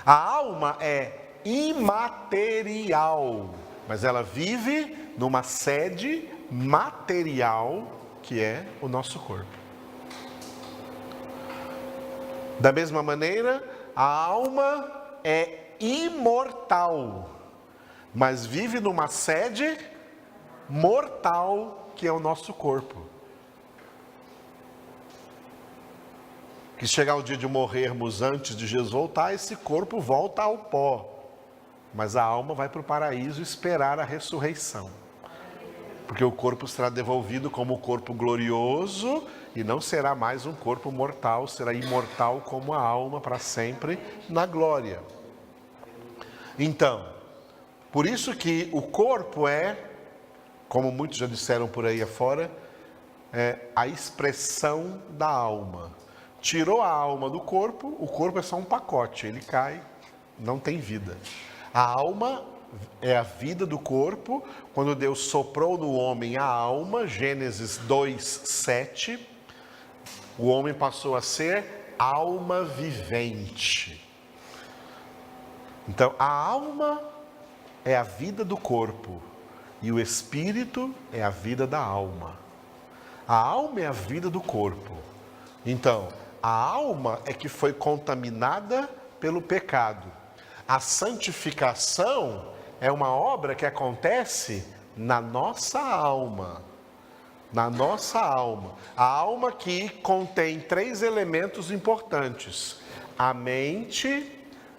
A alma é imaterial, mas ela vive numa sede material, que é o nosso corpo. Da mesma maneira, a alma é imortal, mas vive numa sede mortal, que é o nosso corpo. Que chegar o dia de morrermos antes de Jesus voltar, esse corpo volta ao pó. Mas a alma vai para o paraíso esperar a ressurreição. Porque o corpo será devolvido como corpo glorioso e não será mais um corpo mortal, será imortal como a alma para sempre na glória. Então, por isso que o corpo é, como muitos já disseram por aí afora, é a expressão da alma. Tirou a alma do corpo, o corpo é só um pacote, ele cai, não tem vida. A alma é a vida do corpo. Quando Deus soprou no homem a alma, Gênesis 2:7, o homem passou a ser alma vivente. Então, a alma é a vida do corpo e o espírito é a vida da alma. A alma é a vida do corpo. Então, a alma é que foi contaminada pelo pecado. A santificação é uma obra que acontece na nossa alma. Na nossa alma. A alma que contém 3 elementos importantes: a mente,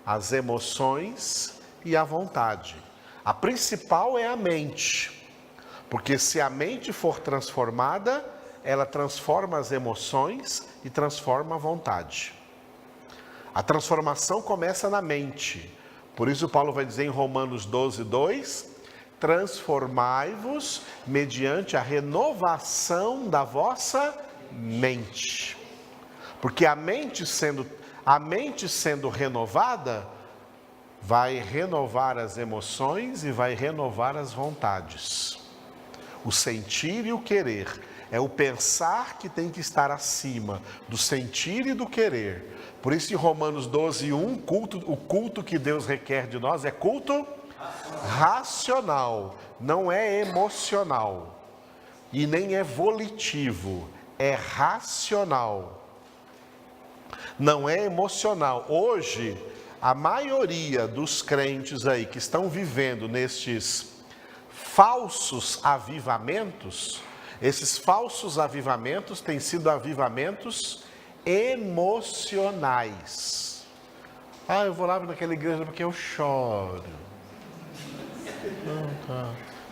as emoções e a vontade. A principal é a mente, porque se a mente for transformada, ela transforma as emoções e transforma a vontade. A transformação começa na mente. Por isso Paulo vai dizer em Romanos 12:2, transformai-vos mediante a renovação da vossa mente. Porque a mente sendo renovada, vai renovar as emoções e vai renovar as vontades. O sentir e o querer. é o pensar que tem que estar acima do sentir e do querer. Por isso, em Romanos 12:1, o culto que Deus requer de nós é culto racional, não é emocional e nem é volitivo, é racional, não é emocional. Hoje, a maioria dos crentes aí que estão vivendo nestes falsos avivamentos, esses falsos avivamentos têm sido avivamentos emocionais. Eu vou lá naquela igreja porque eu choro.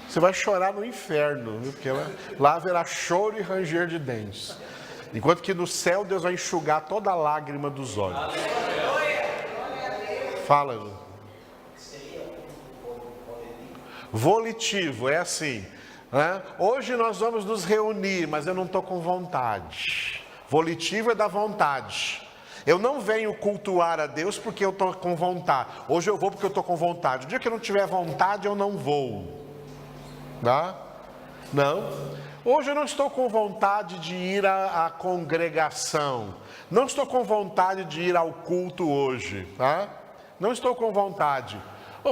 Você vai chorar no inferno, viu? Porque lá haverá choro e ranger de dentes. Enquanto que no céu Deus vai enxugar toda a lágrima dos olhos. Fala, Ju. Volitivo, é assim, né? Hoje nós vamos nos reunir, mas eu não estou com vontade. Volitivo é da vontade. Eu não venho cultuar a Deus porque eu estou com vontade. Hoje eu vou porque eu estou com vontade. O dia que eu não tiver vontade, eu não vou. Tá? Não. Hoje eu não estou com vontade de ir à congregação. Não estou com vontade de ir ao culto hoje. Tá? Não estou com vontade.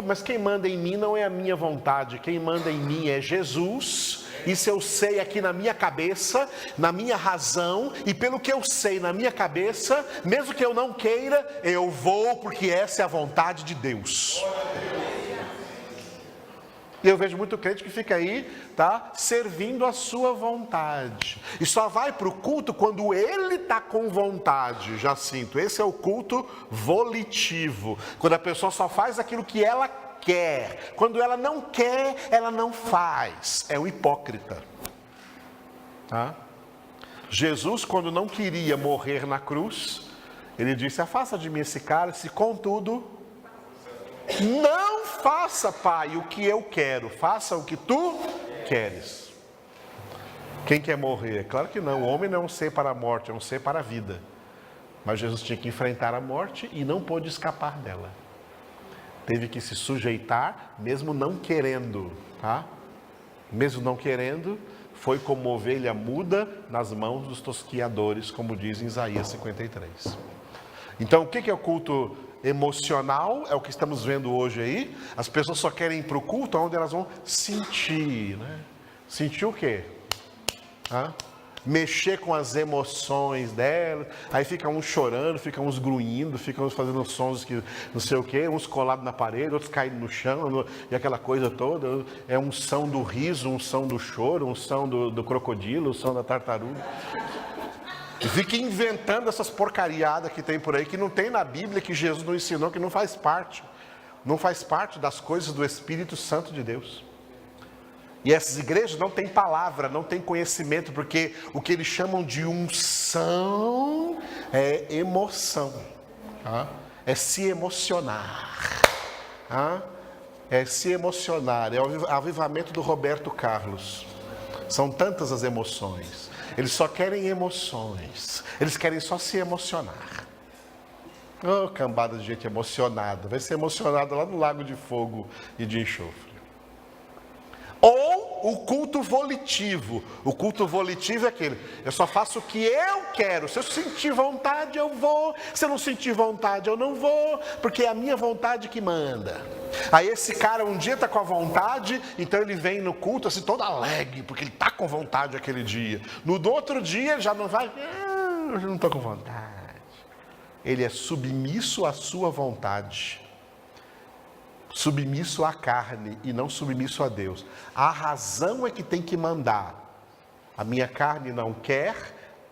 Mas quem manda em mim não é a minha vontade. Quem manda em mim é Jesus. Isso eu sei aqui na minha cabeça, na minha razão, e pelo que eu sei na minha cabeça, mesmo que eu não queira, eu vou, porque essa é a vontade de Deus. E eu vejo muito crente que fica aí, tá, servindo a sua vontade. E só vai para o culto quando ele está com vontade, Jacinto. Esse é o culto volitivo. Quando a pessoa só faz aquilo que ela quer. Quando ela não quer, ela não faz. É um hipócrita. Tá? Jesus, quando não queria morrer na cruz, ele disse: afasta de mim esse cálice, contudo, não faça, Pai, o que eu quero, faça o que tu queres. Quem quer morrer? Claro que não, o homem não é um ser para a morte, é um ser para a vida. Mas Jesus tinha que enfrentar a morte e não pôde escapar dela. Teve que se sujeitar, mesmo não querendo, tá? Mesmo não querendo, foi como ovelha muda nas mãos dos tosquiadores, como diz em Isaías 53. Então, o que é o culto emocional? É o que estamos vendo hoje aí. As pessoas só querem ir para o culto onde elas vão sentir, né? Sentir o quê? Mexer com as emoções dela. Aí ficam uns chorando, ficam uns grunhindo, ficam uns fazendo sons que não sei o quê, uns colados na parede, outros caindo no chão, e aquela coisa toda. É um som do riso, um som do choro, um som do crocodilo, um som da tartaruga. Fica inventando essas porcariadas que tem por aí, que não tem na Bíblia, que Jesus não ensinou, que não faz parte. Não faz parte das coisas do Espírito Santo de Deus. E essas igrejas não têm palavra, não têm conhecimento, porque o que eles chamam de unção é emoção. Tá? É se emocionar. Tá? É se emocionar. É o avivamento do Roberto Carlos. São tantas as emoções. Eles só querem emoções. Eles querem só se emocionar. Oh, cambada de gente emocionada. Vai ser emocionada lá no lago de fogo e de enxofre. Ou o culto volitivo. O culto volitivo é aquele: eu só faço o que eu quero. Se eu sentir vontade, eu vou. Se eu não sentir vontade, eu não vou. Porque é a minha vontade que manda. Aí esse cara um dia está com a vontade, então ele vem no culto assim todo alegre, porque ele está com vontade aquele dia. No outro dia já não vai. Eu não estou com vontade. Ele é submisso à sua vontade. Submisso à carne e não submisso a Deus. A razão é que tem que mandar. A minha carne não quer,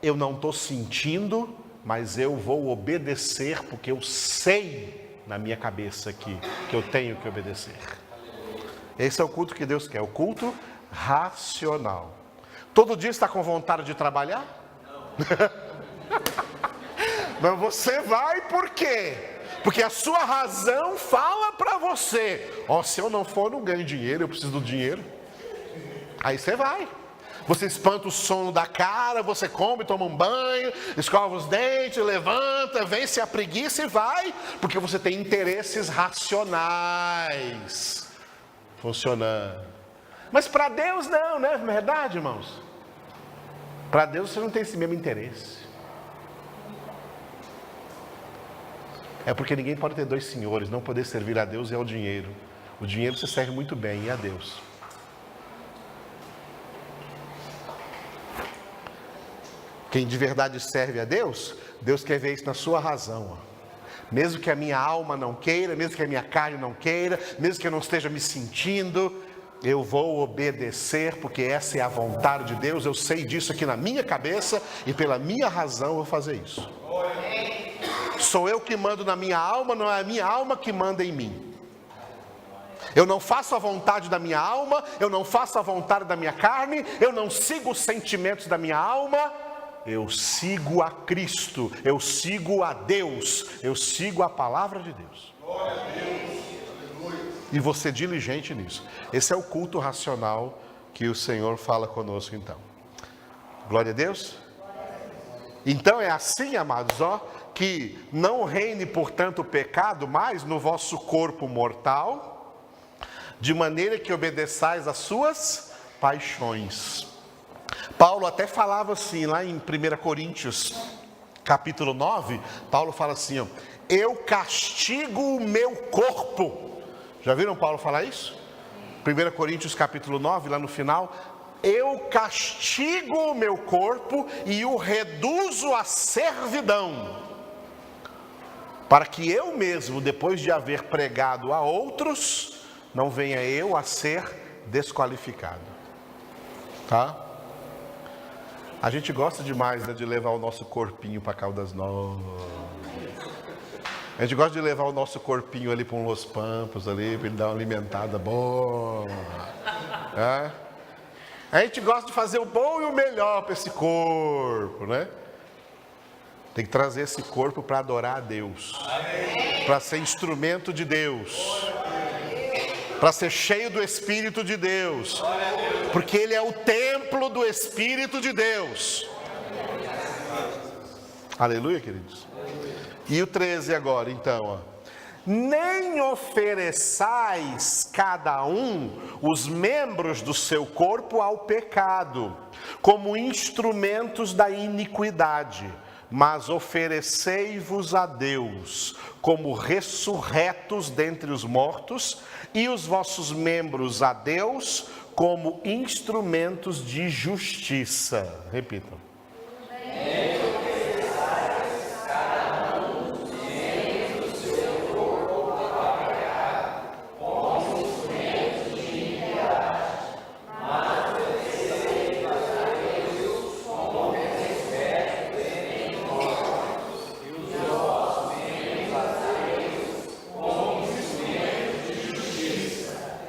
eu não estou sentindo, mas eu vou obedecer porque eu sei na minha cabeça aqui que eu tenho que obedecer. Esse é o culto que Deus quer, o culto racional. Todo dia está com vontade de trabalhar? Não. Mas você vai por quê? Porque a sua razão fala para você: se eu não for, eu não ganho dinheiro, eu preciso do dinheiro. Aí você vai. Você espanta o sono da cara, você come, toma um banho, escova os dentes, levanta, vence a preguiça e vai. Porque você tem interesses racionais funcionando. Mas para Deus não é verdade, irmãos? Para Deus você não tem esse mesmo interesse. É porque ninguém pode ter dois senhores, não poder servir a Deus e ao dinheiro. O dinheiro você serve muito bem, e a Deus. Quem de verdade serve a Deus, Deus quer ver isso na sua razão. Mesmo que a minha alma não queira, mesmo que a minha carne não queira, mesmo que eu não esteja me sentindo, eu vou obedecer, porque essa é a vontade de Deus. Eu sei disso aqui na minha cabeça e pela minha razão eu vou fazer isso. Sou eu que mando na minha alma, não é a minha alma que manda em mim. Eu não faço a vontade da minha alma, eu não faço a vontade da minha carne, eu não sigo os sentimentos da minha alma, eu sigo a Cristo, eu sigo a Deus, eu sigo a palavra de Deus. E vou ser diligente nisso. Esse é o culto racional que o Senhor fala conosco então. Glória a Deus. Então é assim, amados, que não reine, portanto, o pecado mais no vosso corpo mortal, de maneira que obedeçais às suas paixões. Paulo até falava assim, lá em 1 Coríntios, capítulo 9, Paulo fala assim, eu castigo o meu corpo. Já viram Paulo falar isso? 1 Coríntios capítulo 9, lá no final, eu castigo o meu corpo e o reduzo à servidão, para que eu mesmo, depois de haver pregado a outros, não venha eu a ser desqualificado. Tá? A gente gosta demais, né, de levar o nosso corpinho para Caldas Novas. A gente gosta de levar o nosso corpinho ali para um Los Pampos, ali, para ele dar uma alimentada boa. É? A gente gosta de fazer o bom e o melhor para esse corpo, né? Tem que trazer esse corpo para adorar a Deus, para ser instrumento de Deus, para ser cheio do Espírito de Deus, porque ele é o templo do Espírito de Deus. Aleluia, queridos. E o 13 agora, então, nem ofereçais cada um os membros do seu corpo ao pecado, como instrumentos da iniquidade, mas oferecei-vos a Deus como ressurretos dentre os mortos, e os vossos membros a Deus como instrumentos de justiça. Repitam.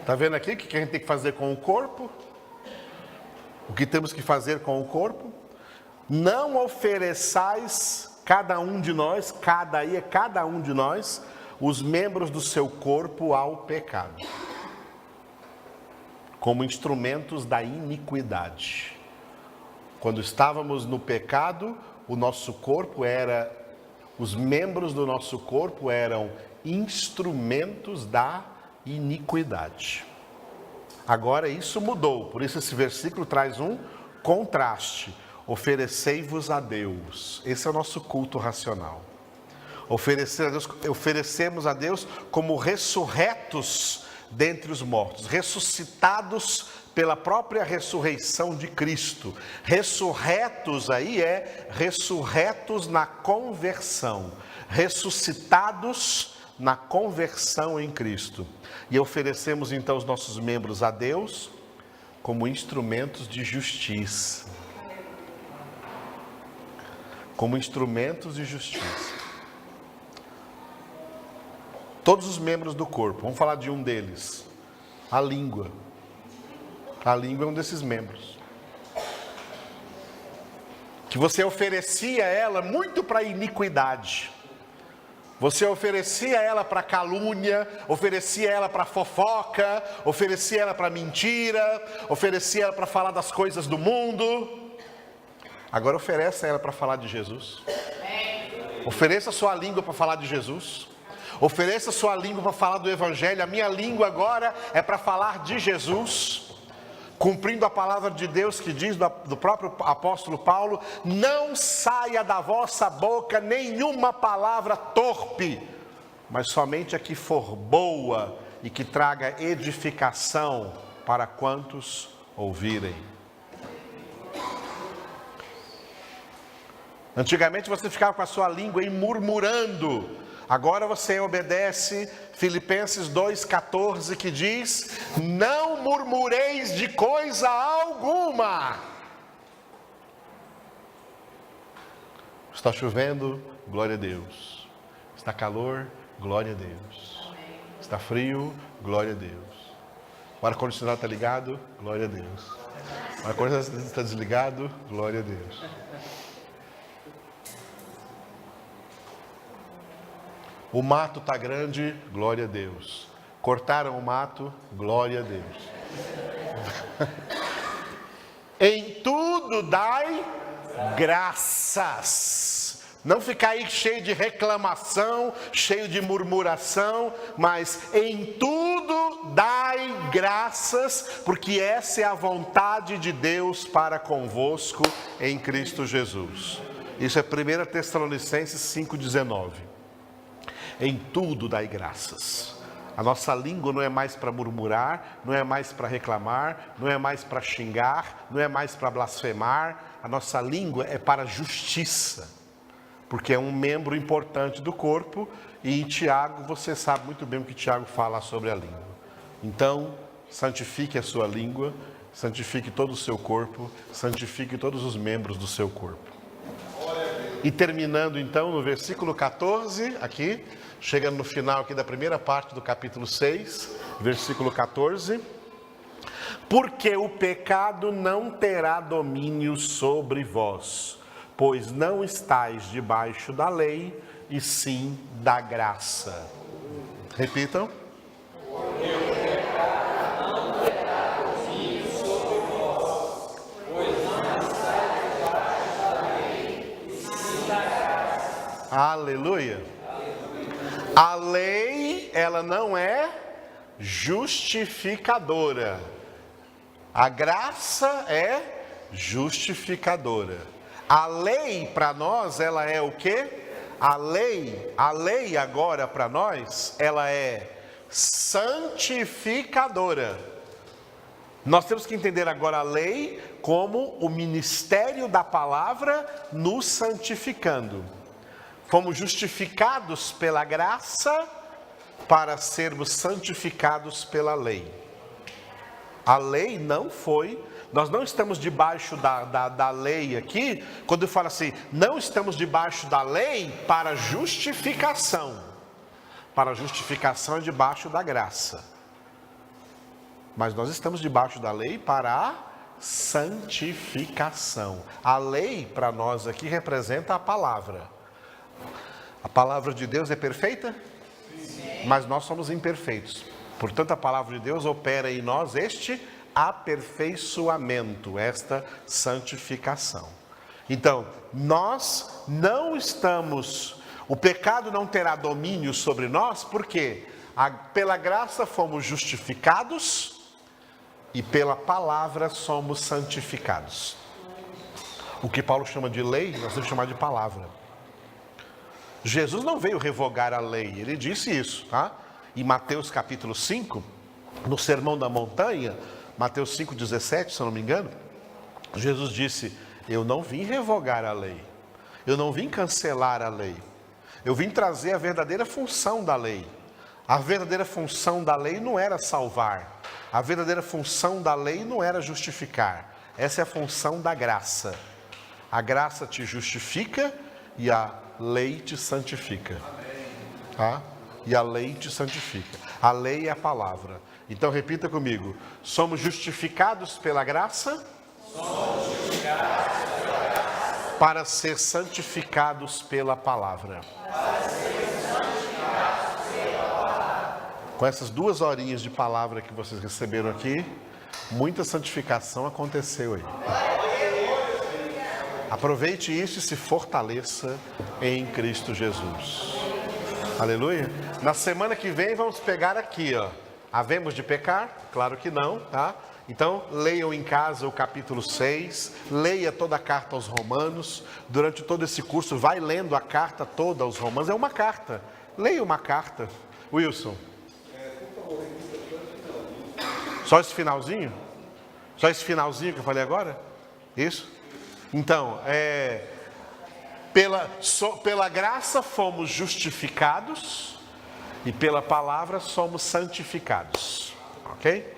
Está vendo aqui o que a gente tem que fazer com o corpo? O que temos que fazer com o corpo? Não ofereçais cada um de nós, cada um de nós, os membros do seu corpo ao pecado, como instrumentos da iniquidade. Quando estávamos no pecado, o nosso corpo os membros do nosso corpo eram instrumentos da iniquidade. Agora isso mudou, por isso esse versículo traz um contraste. Oferecei-vos a Deus. Esse é o nosso culto racional. Oferecemos a Deus como ressurretos dentre os mortos, ressuscitados pela própria ressurreição de Cristo. Ressurretos aí ressurretos na conversão, ressuscitados na conversão em Cristo. E oferecemos então os nossos membros a Deus como instrumentos de justiça. Como instrumentos de justiça. Todos os membros do corpo, vamos falar de um deles, a língua. A língua é um desses membros. Que você oferecia ela muito para a iniquidade. Você oferecia ela para calúnia, oferecia ela para fofoca, oferecia ela para mentira, oferecia ela para falar das coisas do mundo. Agora ofereça ela para falar de Jesus. Ofereça a sua língua para falar de Jesus. Ofereça sua língua para falar do Evangelho. A minha língua agora é para falar de Jesus. cumprindo a palavra de Deus que diz do próprio apóstolo Paulo: não saia da vossa boca nenhuma palavra torpe, mas somente a que for boa e que traga edificação para quantos ouvirem. Antigamente você ficava com a sua língua aí murmurando. Agora você obedece Filipenses 2,14, que diz: não murmureis de coisa alguma. Está chovendo, glória a Deus. Está calor, glória a Deus. Está frio, glória a Deus. O ar-condicionado está ligado, glória a Deus. O ar-condicionado está desligado, glória a Deus. O mato está grande, glória a Deus. Cortaram o mato, glória a Deus. Em tudo dai graças. Não ficar aí cheio de reclamação, cheio de murmuração, mas em tudo dai graças, porque essa é a vontade de Deus para convosco em Cristo Jesus. Isso é 1 Tessalonicenses 5,19. Em tudo dai graças. A nossa língua não é mais para murmurar, não é mais para reclamar, não é mais para xingar, não é mais para blasfemar. A nossa língua é para justiça, porque é um membro importante do corpo. E em Tiago, você sabe muito bem o que Tiago fala sobre a língua. Então, santifique a sua língua, santifique todo o seu corpo, santifique todos os membros do seu corpo. E terminando então no versículo 14, aqui, chegando no final aqui da primeira parte do capítulo 6, versículo 14. Porque o pecado não terá domínio sobre vós, pois não estáis debaixo da lei, e sim da graça. Repitam. Aleluia. A lei, ela não é justificadora. A graça é justificadora. A lei para nós, ela é o quê? A lei agora para nós, ela é santificadora. Nós temos que entender agora a lei como o ministério da palavra nos santificando. Fomos justificados pela graça para sermos santificados pela lei. A lei não foi, nós não estamos debaixo da lei aqui, quando eu falo assim, não estamos debaixo da lei para justificação. Para justificação é debaixo da graça. Mas nós estamos debaixo da lei para a santificação. A lei para nós aqui representa a palavra. A palavra de Deus é perfeita? Sim. Mas nós somos imperfeitos. Portanto, a palavra de Deus opera em nós este aperfeiçoamento, esta santificação. Então, nós não estamos, o pecado não terá domínio sobre nós, porque pela graça fomos justificados e pela palavra somos santificados. O que Paulo chama de lei, nós temos que chamar de palavra. Jesus não veio revogar a lei, ele disse isso, tá? Em Mateus capítulo 5, no Sermão da Montanha, Mateus 5,17, se eu não me engano, Jesus disse: eu não vim revogar a lei, eu não vim cancelar a lei, eu vim trazer a verdadeira função da lei. A verdadeira função da lei não era salvar, a verdadeira função da lei não era justificar, essa é a função da graça. A graça te justifica e a lei te santifica, tá? E a lei te santifica. A lei é a palavra. Então repita comigo: somos justificados pela graça, para ser santificados pela palavra. Com essas 2 horinhas de palavra que vocês receberam aqui, muita santificação aconteceu aí. Aproveite isso e se fortaleça em Cristo Jesus. Aleluia. Na semana que vem vamos pegar aqui, ó. Havemos de pecar? Claro que não, tá? Então, leiam em casa o capítulo 6, leia toda a carta aos Romanos. Durante todo esse curso, vai lendo a carta toda aos Romanos. É uma carta. Leia uma carta. Wilson. Só esse finalzinho? Só esse finalzinho que eu falei agora? Isso? Então, pela graça fomos justificados e pela palavra somos santificados. Ok?